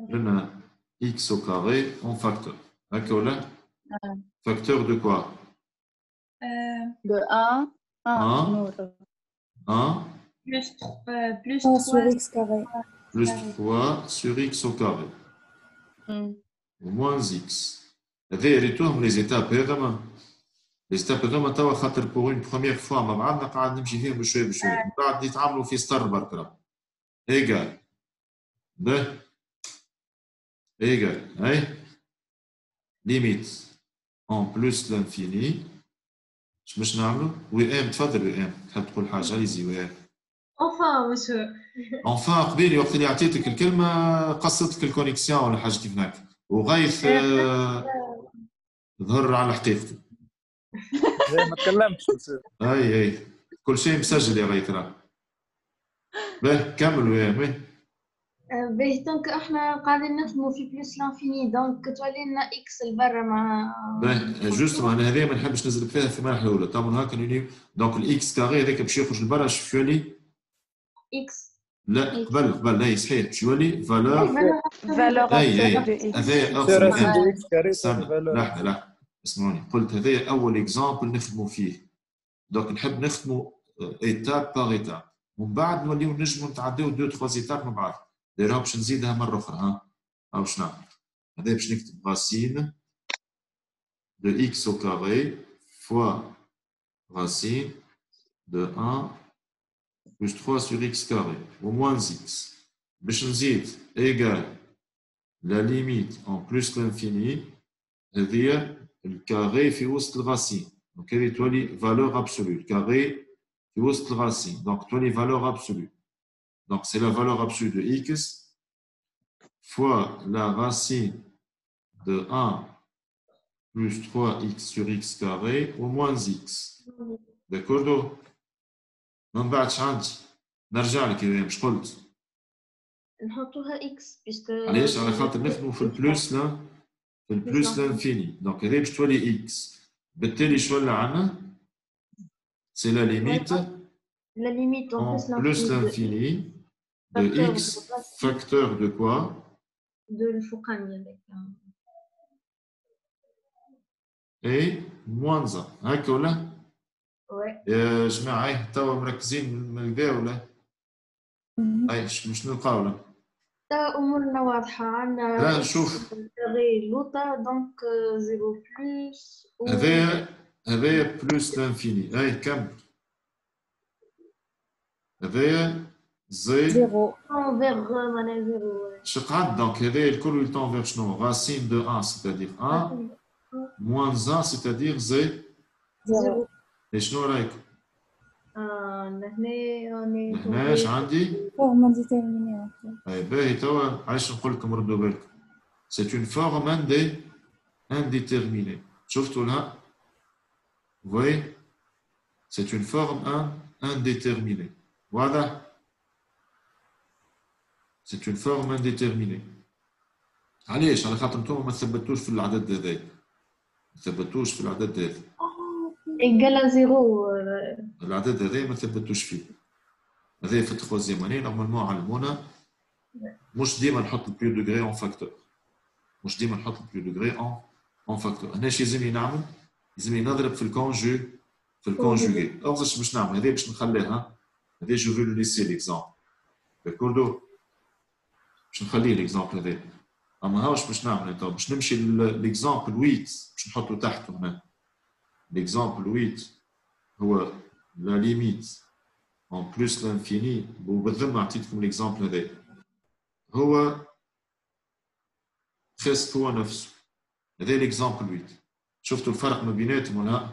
لنا x au carré en facteur هكا ولا facteur de quoi De 1 plus 3 sur x carré. plus 3 sur x au carré moins x هذا ريتوهم لي زيتاب هذوما لي زيتاب هذوما توا خاطر بور اون بروميير فوا مع بعضنا قاعد نمشي فيهم بشويه بشويه من بعد نتعاملوا في سطر برك راه ايغال به ايغال هاي ليميت اون بلوس لانفيني باش نعملوا وي ام تفضل وي ام تحب تقول حاجه ليزي وي ام enfin مسيو انفان قبيل وقت اللي عطيتك الكلمه قصتك الكونيكسيون ولا حاجه كيف هناك وغايث ظهر على حقيقته ما تكلمتش اي كل شيء مسجل يا غايث راه به كمل ويا باهي دونك احنا قاعدين نخدموا في بلوس لانفيني دونك تولي لنا اكس لبرا مع به جوستومون انا هذه ما نحبش نزل فيها في المرحله الاولى طبعا هكا نولي دونك الاكس كاري هذاك باش يخرج لبرا شوف يولي اكس لا قبل لا صحيح باش يولي فالور هذايا لحظه اسمعوني قلت هذايا اول اكزامبل نخدموا فيه دونك نحب نخدموا ايتاب باغ ايتاب ومن بعد نوليو نجموا نتعداو 2 3 ايتاب مع بعض دايرها باش نزيدها مره اخرى ها واش نعمل هذا باش نكتب راسين de x au carré fois racine de 1 plus 3 sur x carré au moins x باش نزيد égal la limite en plus l'infini هذه الكاري في وسط الراسين دونك هذه تولي valeur absolue الكاري في وسط الراسين دونك تولي valeur absolue donc c'est la valeur absolue de x fois la racine de 1 plus 3x sur x carré au moins x. D'accord? من بعد عندي نرجع لك يا مش قلت نحطوها اكس بيسكو علاش؟ على خاطر نخدموا في البلوس لا في البلوس لانفيني، دونك هذه باش تولي اكس، بالتالي شو ولا عندنا؟ سي لا ليميت la limite en en plus l'infini de x facteur de quoi? de الفوقاني هذاك et moins 1 هكا ولا؟ وي يا جماعة هاي توا مركزين من الكدا ولا؟ هاي باش نلقاو ولا؟ تا امورنا واضحه عندنا لا نشوف كاري لوطا دونك 0 بلس هذايا بلوس لانفيني، هاي كم؟ هذايا زي زيرو انفيغ معناها 0 شقعد، دونك هذايا الكل يتون فيغ شنو؟ راسين دو 1 c'est-à-dire 1 moins 1 c'est-à-dire زي زيرو. شنو رايك؟ هنا اش عندي؟ فورما ديتيرميني. اي باهي توا علاش نقول لكم ردوا بالكم، سي اون فورم انديتيرميني، شفتوا لها؟ فوي سي اون فورم انديتيرميني، واضح؟ سي اون فورم انديتيرميني. علاش؟ على خاطر انتم ما ثبتوش في العدد هذاك، ما ثبتوش في العدد هذا، ايكالا 0 العدد هذا ما ثبتوش فيه، هذا في التخوازيام اني نورمالمون علمونا مش ديما نحط البيو دوغري اون فاكتور، مش ديما نحط البيو دوغري اون فاكتور. هنا شي يلزمني نعمل؟ يلزمني نضرب في الكونجوغي. أغزش باش نعمل هذه باش نخليها، هذه جو في لو ليسي ليكزامبل داكوردو، باش نخليه ليكزامبل هذا، اما هاوش باش نعمل تو باش نمشي ليكزامبل 8 باش نحطو تحته هنا. ليكزامبل 8 هو لا ليميت en plus l'infini، وبالذمة عطيتكم ليكزامبل هذا هو خاص هو نفسه، هذا ليكزامبل 8. شفتوا الفرق ما بيناتهم ولا؟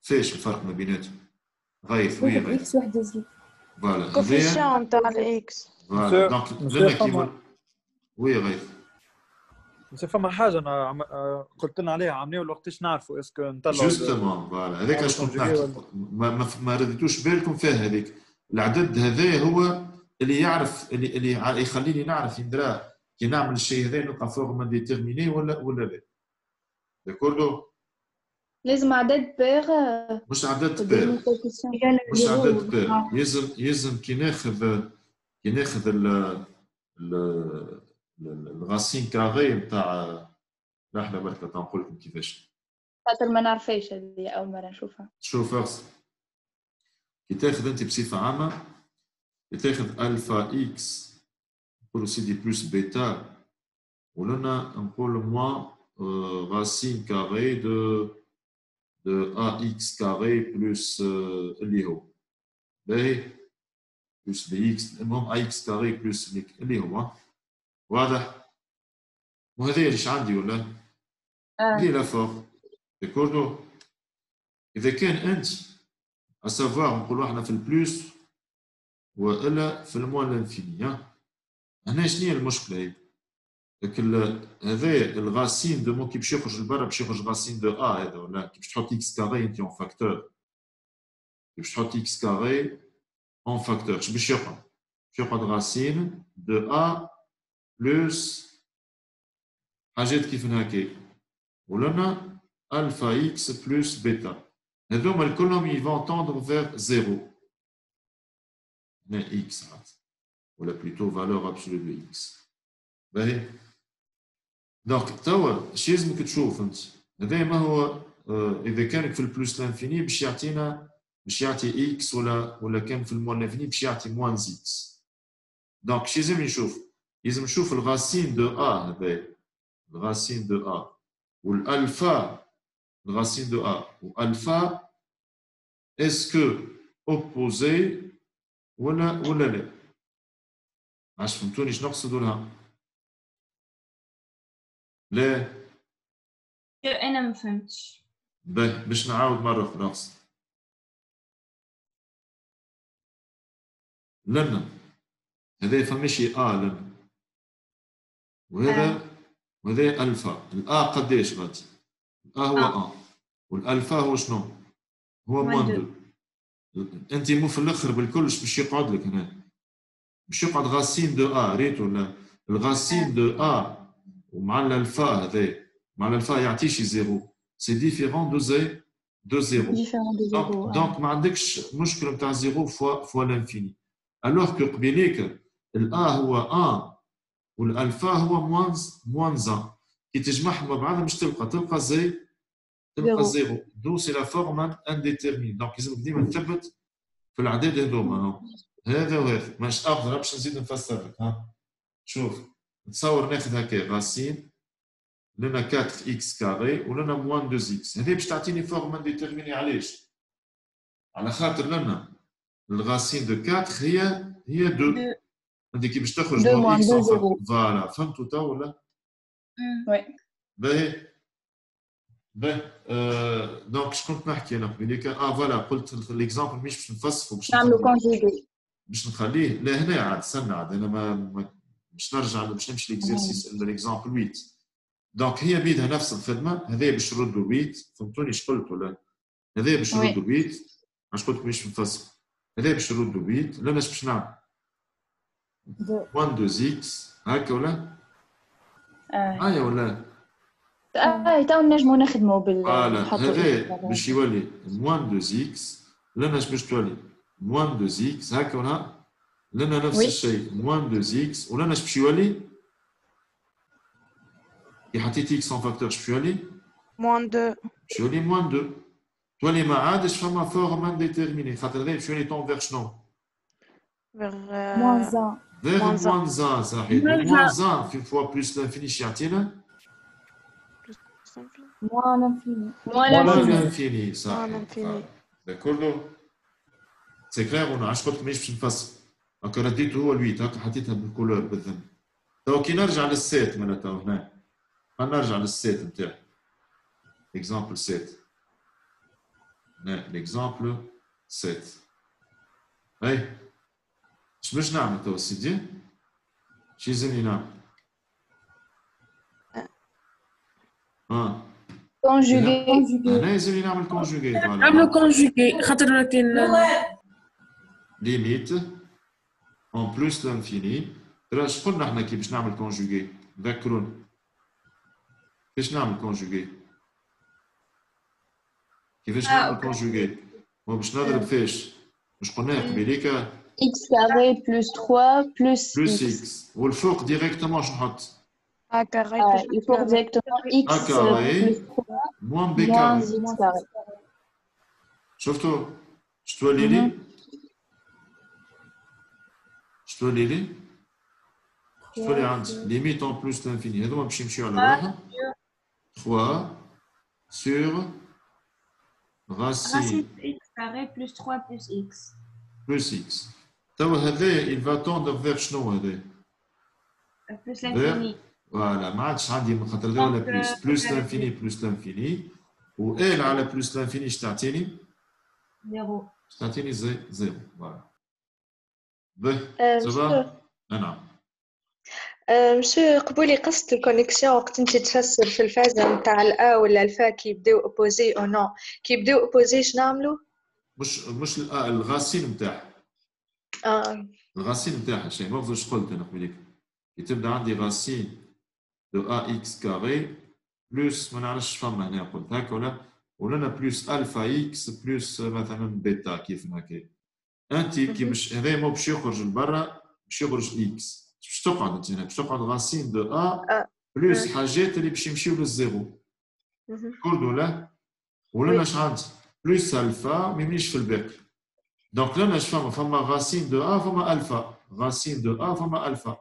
فاش الفرق ما بيناتهم؟ غايث وي غايث اكس واحدة زيرو. فوالا كوفيسيون تاع الاكس. فوالا دونك لنا كيما وي غايث. بس فما حاجه انا قلت لنا عليها عمليه وقتاش نعرفوا اسكو نطلعوا جوستومون فوالا هذاك اش كنت نحكي، ما رديتوش بالكم فيها هذيك. العدد هذا هو اللي يعرف اللي يخليني نعرف يندرى كي نعمل الشيء هذا نلقى فورما ديتيرميني ولا لا. داكوردو؟ لازم عدد بير، مش عدد بير، مش عدد بير، يلزم كي ناخذ الغاسين كاغي نتاع احنا برك تنقول لكم كيفاش، خاطر ما نعرفهاش هذه اول مره نشوفها. شوف كي تاخذ انت بصفه عامه، كي تاخذ الفا اكس نقولوا سيدي بلس بيتا، ولنا نقولوا موا غاسين كاغي دو ا اكس كاغي بلس اللي هو باهي بلس بي اكس، المهم ا اكس كاغي بلس اللي هو واضح. وهذا ايش عندي ولا؟ هي لا فور داكوردو. اذا كان انت اسافوار نقولوا احنا في البلوس والا في الموان لانفيني، هنا شنو هي المشكله هي؟ هذا الغاسين دو مو كي باش يخرج لبرا باش يخرج غاسين دو ا هذا ولا كي باش تحط اكس كاري انت اون فاكتور، كي باش تحط اكس كاري اون فاكتور اش باش يقعد؟ باش يقعد غاسين دو ا بلس حاجات كيف هكا، ولنا الفا اكس بلس بيتا، هذوما الكلهم يفون تندر فيغ زيرو. هنا اكس عاد ولا بلوتو فالور ابسولو دو اكس. باهي دونك توا اش يلزمك تشوف انت؟ هذا ما هو اذا كانك في البلوس لانفيني باش يعطينا، باش يعطي اكس ولا كان في الموان لانفيني باش يعطي موانز اكس. دونك اش يلزم نشوف؟ يلزم نشوف الغاسين دو ا، هذا الغاسين دو ا والالفا الغاسين دو ا والفا اسكو اوبوزي ولا لا. عاش فهمتوني شنو نقصد لها؟ لا انا ما فهمتش. باش نعاود مره اخرى نقصد لنا هذا فماشي لنا وهذا الفا. الآ قداش غادي؟ الآ هو والالفا هو شنو؟ هو موان 2. انت مو في الاخر بالكلش باش يقعد لك هنا باش يقعد غاسين دو ا ريت ولا الغاسين دو ا ومع الالفا هذا مع الالفا يعطيش زيرو سي ديفيرون دو زيرو différent de zéro. دونك ما عندكش مشكل نتاع زيرو فوا لانفيني الوغ كو قبيليك الا هو 1 والالفا هو موان 1 كي تجمعهم مع بعضهم مش تلقى زيرو دو سي لا فورم انديتيرميني دونك لازمك ديما تثبت في الاعداد هذوما هذا وهذا مش افضل باش نزيد نفسر لك ها شوف نتصور ناخذ هكا غاسين لنا 4 اكس كاري ولنا موان 2 اكس هذه باش تعطيني فورم انديتيرميني علاش؟ على خاطر لنا الغاسين دو 4 هي 2 هذيك كي باش تخرج موان اكس فوالا فهمتوا تو ولا؟ وي باهي دونك اش كنت نحكي انا قبيليك فوالا قلت ليكزامبل مش باش نفسخوا نعملوا كونجيغي باش نخليه لا هنا عاد استنى عاد انا ما باش نرجع باش نمشي ليكزيرسيس ليكزامبل 8 دونك هي بيدها نفس الخدمه هذايا باش نردوا 8 فهمتوني اش قلت ولا هذايا باش نردوا 8 اش قلت مش نفسخ هذايا باش نردوا 8 لا انا باش نعمل 1 2 اكس هكا ولا هيا ولا تو نجمو نخدمو فوالا هذا باش يولي موان 2 اكس لنا باش تولي موان 2 اكس هكا ولا لنا نفس الشيء موان 2 اكس ولنا باش يولي كي حطيت اكس ان فاكتور باش يولي موان 2 باش يولي موان 2 تولي ما عادش فما فورم انديتيرميني خاطر هذا باش يولي طون فيغ شنو؟ موان 1 فيغ موان 1 صحيح موان 1 في فوا بلوس لانفيني شي يعطينا موان لانفيني صحيح داكوردو سي كلير ولا علاش قلت مانيش باش نفسر هكا رديته هو الويت هكا حطيتها بالكولور بالذم تو كي نرجع للسيت معناتها هنا نرجع للسيت نتاعي اكزامبل سيت هنا الاكزامبل سيت هاي اش باش نعمل تو سيدي شي يلزمني نعمل كونجوغي هنا يلزمني نعمل كونجوغي نعملو كونجوغي خاطر كاين ليميت اون بلوس لانفيني ترى اش قلنا احنا كي باش نعمل كونجوغي ذكروني كيفاش نعمل كونجوغي كيفاش نعمل كونجوغي هو باش نضرب فاش مش قلناها قبيليك اكس كاري بلوس 3 بلوس اكس والفوق ديريكتومون شنو نحط ا كاري الفوق ديريكتومون اكس بلوس 3 موان بي موان كاري زد كاري شفتوا اش تولي لي اش تولي لي اش تولي عندي ليميت اون بلوس لانفيني هذوما باش يمشيو على روحهم 3 sur racine x carré plus 3 plus x. plus x. توا هذا il va tendre vers شنو هذا؟ Plus l'infini. فوالا ما عادش عندي من خاطر هذا ولا بلوس لانفيني بلوس لانفيني و ال على بلوس لانفيني اش تعطيني؟ زيرو. تعطيني زيرو فوالا. باهي صافا؟ نعم. مشي قبولي قصة الكونيكسيون وقت انت تفسر في الفازة نتاع الأ ولا الفا كي يبداو اوبوزي او نو كي يبداو اوبوزي شنو نعملو؟ مش الغاسين نتاعها الغاسين نتاعها شيء ما فهمتش قلت انا قبيلك كي تبدا عندي غاسين دو ا اكس كاري بلوس ما نعرفش فما هنا قلت هكا ولا بلوس الفا اكس بلوس مثلا بيتا كيف هكا انت كي باش هذا مو باش يخرج لبرا باش يخرج اكس باش تقعد انت هنا باش تقعد غاسين دو ا بلوس حاجات اللي باش يمشيو للزيرو كل ولا اش عندي بلوس الفا ما يمنيش في الباقي دونك لنا اش فما غاسين دو ا فما الفا غاسين دو ا فما الفا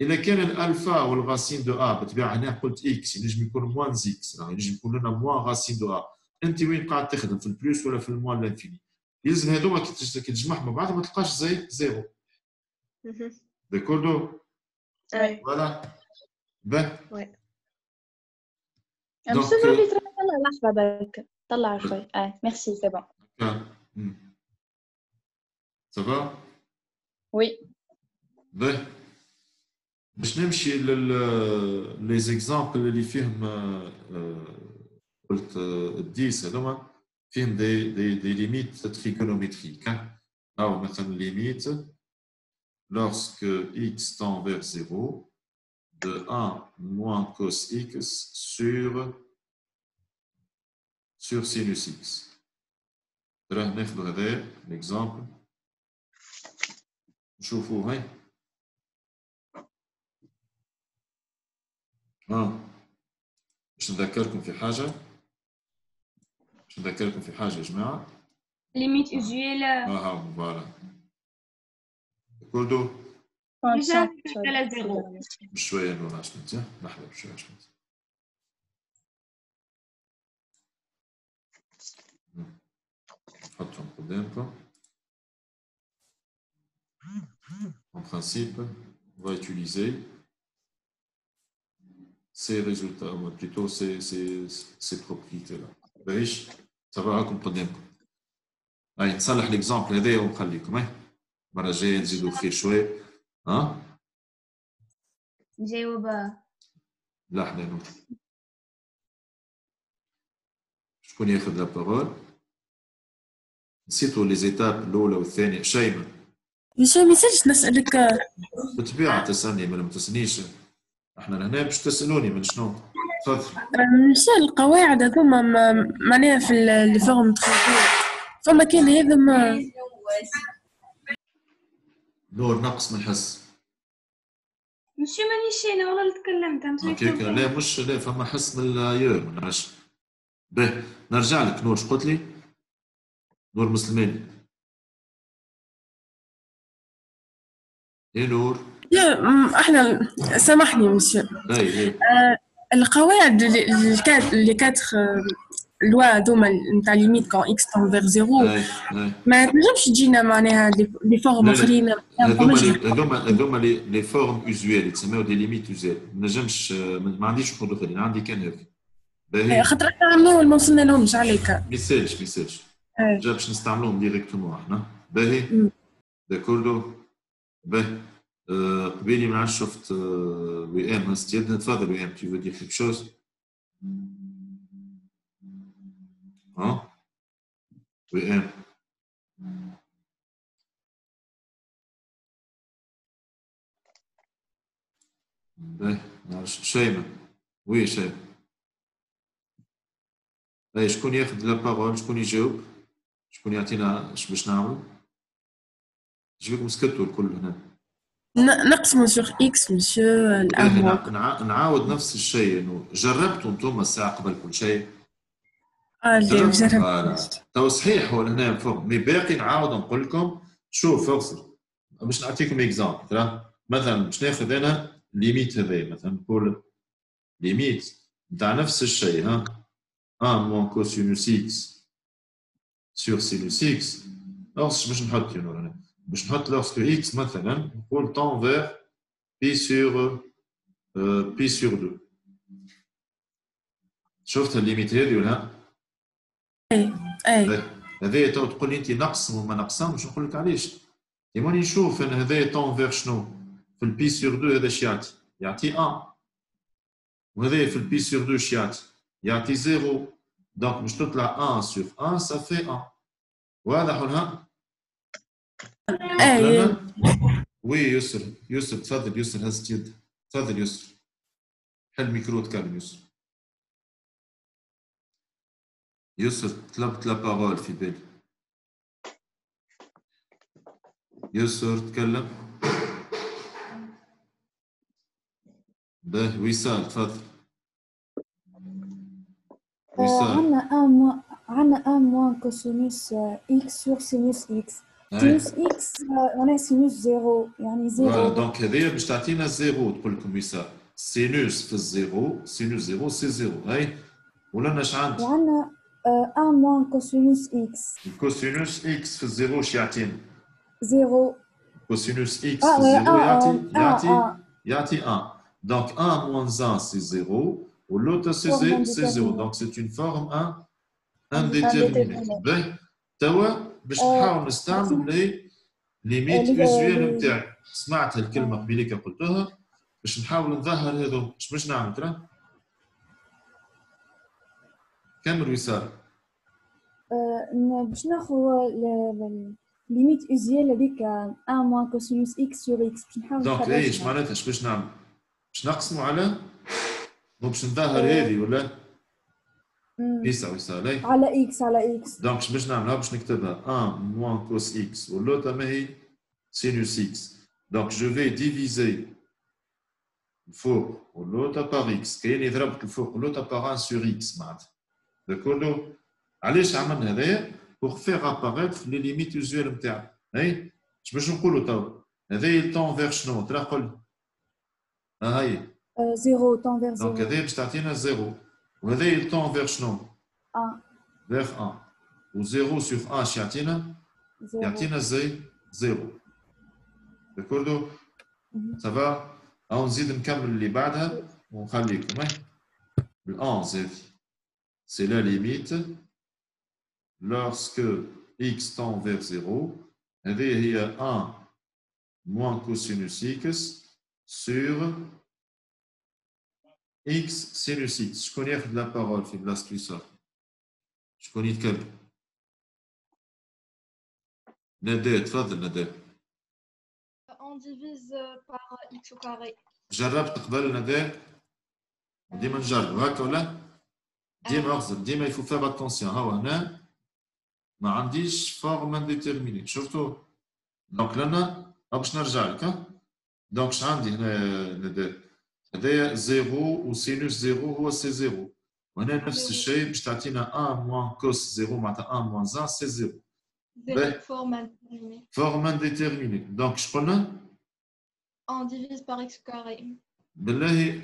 اذا كان الالفا والغاسين دو ا بالطبيعه هنا قلت اكس ينجم يكون موان اكس ينجم يكون لنا موان غاسين دو ا انت وين قاعد تخدم في البلوس ولا في الموان لانفيني يلزم هذوما كي تجمعهم مع بعض ما تلقاش زي زيرو داكوردو فوالا باه مسوي لي طلع لحظه برك طلع شوي ميرسي سي بون صافا وي باه باش نمشي لي زيكزامبل اللي فيهم قلت الديس هذوما فيهم دي ليميت تريغونومتريك او مثلا ليميت lorsque x tend vers 0 de 1 moins cos x sur sinus x. راه ناخذ هذا l'exemple نشوفوه هاي. باش نذكركم في حاجة يا جماعة. ليميت usuelle فوالا كردو على زيرو. بشوية نور عشمت لحظة بشوية عشمت. نحطهم قدامكم. En principe, on va utiliser ces résultats, ou plutôt ces propriétés-là. باش تبعكم قدامكم. هاي نصلح l'exemple هذايا ونخليكم. المرة الجاية نزيدوا خير شوية. مجاوبة. لحظة نور. شكون ياخذ لا بارول؟ نسيتوا لي زيتاب الأولى والثانية. شيماء. هشام يسالش نسألك. بالطبيعة تسألني ما تسألنيش. احنا هنا باش تسألوني من شنو؟ تفضل. مش القواعد هذوما معناها في اللي فيهم فما كان هذا ما نور نقص من الحس. مش مانيش انا والله اللي تكلمت. لا مش لا فما حس من اليوم من عشر. به نرجع لك نور. قلت لي نور مسلماني. ايه نور؟ لا احنا سامحني مسيو. القواعد اللي كاتخ لوا هذوما نتاع ليميت كون اكس تون فيغ زيرو ما تنجمش تجينا معناها لي فورم اخرين. هذوما لي فورم اوزويل يتسموا دي ليميت اوزويل. ما نجمش ما عنديش حلول اخرين. عندي كان هذا خاطر احنا عملناهم ما وصلنا لهمش عليك. ما يسالش جا باش نستعملوهم ديريكتومون احنا. باهي داكوردو. باهي قبيلي من عادش شفت وئام هزت يدنا. تفضل وئام tu veux dire quelque chose؟ وئام باهي شيماء. وي شيماء. باهي شكون ياخذ لا بارول؟ شكون يجاوب؟ شكون يعطينا اش باش نعملوا؟ جيبكم سكتوا الكل هنا. نقسموا سور اكس مسيو الامر. نعاود نفس الشيء. انه جربتوا انتم الساعه قبل كل شيء؟ جربت. تو صحيح هو هنا فوق مي باقي نعاود نقول لكم. شوف اغسل باش نعطيكم اكزامبل. مثلا باش ناخذ انا ليميت هذايا. مثلا نقول ليميت نتاع نفس الشيء 1 موان كوسينوس اكس سور سينوس اكس. باش نحط هنا باش نحط lorsque x مثلا نقول tend vers pi sur 2. شفت الليميت هذه ولا؟ اي هذايا تو تقول لي انت نقسم وما نقسمش. نقول لك علاش. يماني نشوف انا هذايا tend vers شنو؟ في البي سور 2 هذا اش يعطي 1. وهذايا في البي سور 2 اش يعطي 0. دونك باش تطلع 1 sur 1 ça fait 1. واضح ولا؟ وي يسر تفضل. يسر هزت يد. تفضل يسر. حل ميكرو تكلم يسر طلبت لا بارول في بالي. يسر تكلم. به وصال تفضل. عندنا ان موان كوسينوس اكس سور سينوس اكس. سينوس اكس معناها سينوس زيرو يعني زيرو. دونك هذايا باش تعطينا زيرو. تقول لكم وصال سينوس في الزيرو. سينوس زيرو سي زيرو. هاي ولا اش عندي؟ وعندنا ان موان كوسينوس اكس. الكوسينوس اكس في الزيرو اش يعطينا؟ زيرو. كوسينوس اكس في الزيرو يعطي 1. دونك 1 moins 1 c'est 0 ou l'autre c'est 0. donc c'est une forme indéterminée. باهي توا باش نحاول نستعمل لي ليميت فيزوال نتاعي. سمعت هالكلمه قبيليك قلتوها باش نحاول نظهر هذو. اش باش نعمل ترى؟ كمل وصال. باش ناخذ ليميت اوزيال هذيك 1 موان كوسينوس اكس سور اكس باش نحاول دونك نخرجها. ايش معناتها ايش باش نعمل؟ باش نقسموا على مو باش نظهر هذه ولا يساوي يساوي على اكس على اكس. دونك ايش باش نعملها؟ باش نكتبها 1 موان كوس اكس واللوطه ما هي سينوس اكس. دونك جو في ديفيزي الفوق واللوطه باغ اكس، كاين يضرب الفوق واللوطه باغ 1 سور اكس معناتها. داكوردو؟ علاش عملنا هذايا؟ بوغ فيغ اباغيتر لي ليميت يوزوال نتاعنا. اي اش باش نقولوا توا؟ هذايا يلتون فيغ شنو؟ ترى قل ها هي زيرو تون فيغ زيرو. دونك هذايا باش تعطينا زيرو وهذايا يلتون فيغ شنو؟ فيغ 1 و 0 سور 1 اش يعطينا؟ يعطينا زيرو. داكوردو؟ سافا؟ هاو نزيد نكمل اللي بعدها ونخليكم. ال 11 هذه سي لا ليميت lorsque x tend vers 0. هذه هي 1 moins cosinus x sur x sinus x. شكون ياخذ لا بارول في بلاصة وصال؟ شكون يتكلم؟ ندى تفضل ندى. On divise par x au carré. جربت قبل ندى؟ ديما نجرب هكا ولا؟ ديما اغزر ديما يفو فيغ اتونسيون. هاو هنا ما عنديش فورم انديتيرميني شفتوا؟ دونك لنا باش نرجع لك. دونك اش عندي هنا ندى؟ هذايا زيرو وسينوس زيرو هو سي زيرو، وهنا نفس الشيء باش تعطينا 1 موان كوس زيرو معناتها 1 موان 1 سي زيرو. Forme indéterminée. فورم انديتيرميني. دونك اش قلنا؟ On divise par x au carré. بالله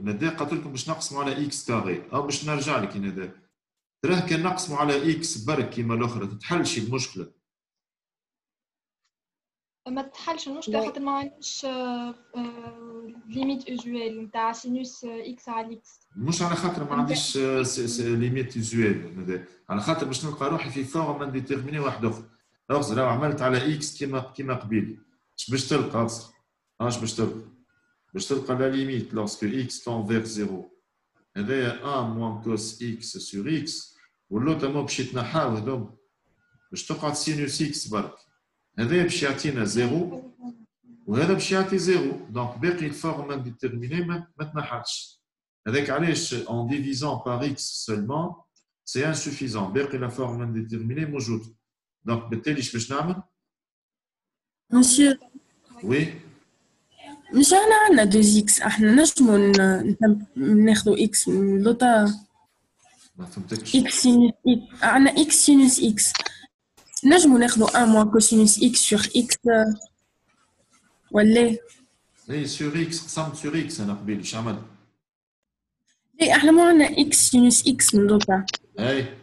ندى قلت لكم باش نقسموا على اكس كاري او باش نرجع لك ندى. تراه كان نقسموا على اكس برك كيما الاخرى تتحلش المشكله. ما تحلش المشكله خاطر ما عنديش ليميت اوزوال نتاع سينوس اكس على اكس. مش على خاطر ما عنديش ليميت اوزوال، على خاطر باش نلقى روحي في فورم انديتيرميني واحد اخر. اغزر لو عملت على اكس كيما قبيل اش باش تلقى؟ اغزر اش باش تلقى؟ باش تلقى لا ليميت لوrsque اكس تون فيغ زيرو هذايا 1 موان كوس اكس سور اكس، واللوطه مو باش يتنحاو هذوما باش تقعد سينوس اكس برك. هذايا باش يعطينا زيرو وهذا باش يعطي زيرو. دونك باقي الفورم انديتيرميني ما تنحاش. هذاك علاش ان ديفيزون بار اكس سولمون سي انسوفيزون، باقي لا فورم انديتيرميني موجود. دونك بالتالي اش باش نعمل؟ مسيو وي مش احنا عندنا 2 اكس، احنا نجمو ناخدو اكس من اللوطة ما فهمتكش. اكس سينوس اكس، عندنا اكس سينوس اكس نجمو ناخدو 1 موان كوسينوس اكس سور اكس ولا؟ اي سور اكس قسمت سور اكس انا قبيل اش عملت؟ اي احنا ما عندنا اكس سينوس اكس من اللوطة. اي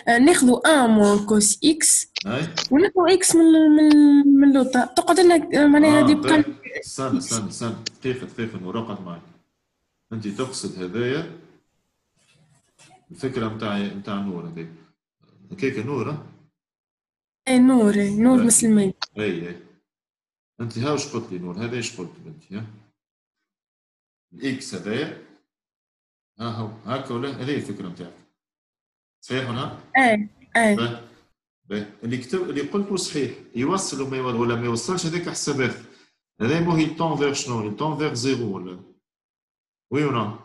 ناخدو 1 موان كوس اكس اي وناخدو اكس من اللوطة تقعد لنا معناها هذه بقى. استنى دقيقة نرقد معك. انت تقصد هذايا الفكرة نتاع نور هذيك هكاك نور؟ اي نور مسلمين. اي انت ها واش قلت لي نور؟ هذا ايش قلت انت؟ ها الاكس هذايا ها هو هكا ولا؟ هذه الفكرة نتاعك صحيح ولا؟ اي اللي قلته صحيح، يوصل ولا ما يوصلش هذاك حسابات. هذا مو هي طون فيغ شنو؟ طون فيغ زيرو ولا؟ وي ولا؟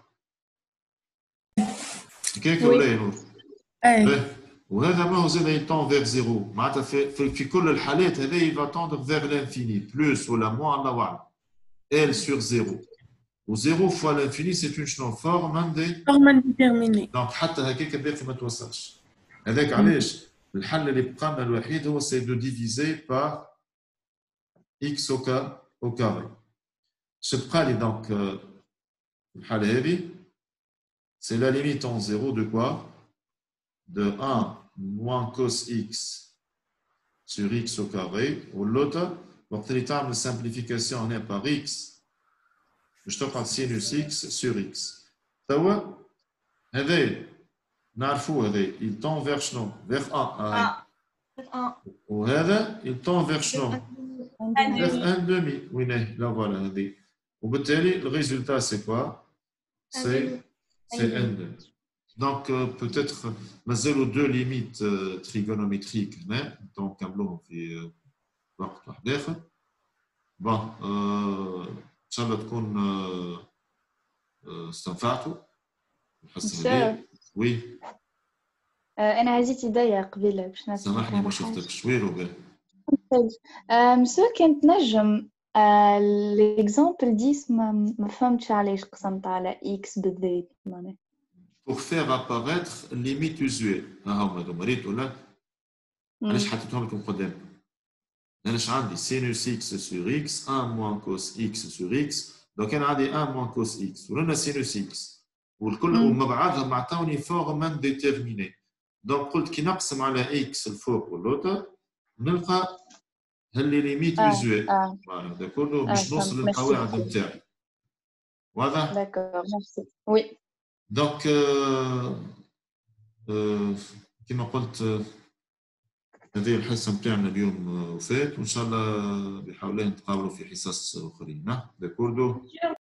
هكاك ولا يا نور؟ وهذا ما هو زاد يطون فيغ زيرو معناتها في كل الحالات هذا يفا توندر فيغ لانفيني بلوس ولا موان الله اعلم ال سور زيرو و زيرو فوا لانفيني سي اون شنو؟ فورم انديتيرميني. دونك حتى هكاك باقي ما توصلش. هذاك علاش الحل اللي بقى لنا الوحيد هو سي دو ديفيزي بار اكس او كاري. اش بقى لي دونك الحاله هذه؟ سي لا ليميت اون زيرو دو كوا؟ de 1 moins cos x sur x au carré, ou l'autre, وقت اللي تعمل simplification هنا par x باش تقعد sinus x sur x. توا هذايا نعرفوه هذايا il tend vers شنو؟ vers 1 وهذا il tend vers شنو؟ vers 1 demi. وينه؟ لا فوالا هذه. وبالتالي الريزولتا سي كوا؟ سي 1 demi. Donc, peut-être, مازالوا deux limites trigonométriques هنا دونك نعملوهم في وقت واحد آخر. بون إن شاء الله تكون استنفعتوا الحصة هذه. وي أنا هزيت يديا قبيلة باش نسمع. سامحني ما شفتك شوير وباه. مسوا كنت نجم l'exemple 10 ما فهمتش علاش قسمت على x بالذات معناها. Pour faire apparaître limite usuelle. هاهما هذوما ريت ولا؟ علاش حطيتهم لكم قدامكم؟ أنا عندي sinus x sur x 1 moins cos x sur x. دونك أنا عندي 1 moins cos x ولنا sinus x والكل ومع بعضهم عطاوني فورم ديتيرميني. دونك قلت كي نقسم على x الفوق واللوطر نلقى هاللي ليميت فيزوال. فوالا هذا كله باش نوصل للقواعد نتاعي. واضح؟ داكور ميرسي. وي دونك كما قلت هذه الحصة نتاعنا اليوم وفات وإن شاء الله بحول الله نتقابلوا في حصص أخرين. داكوردو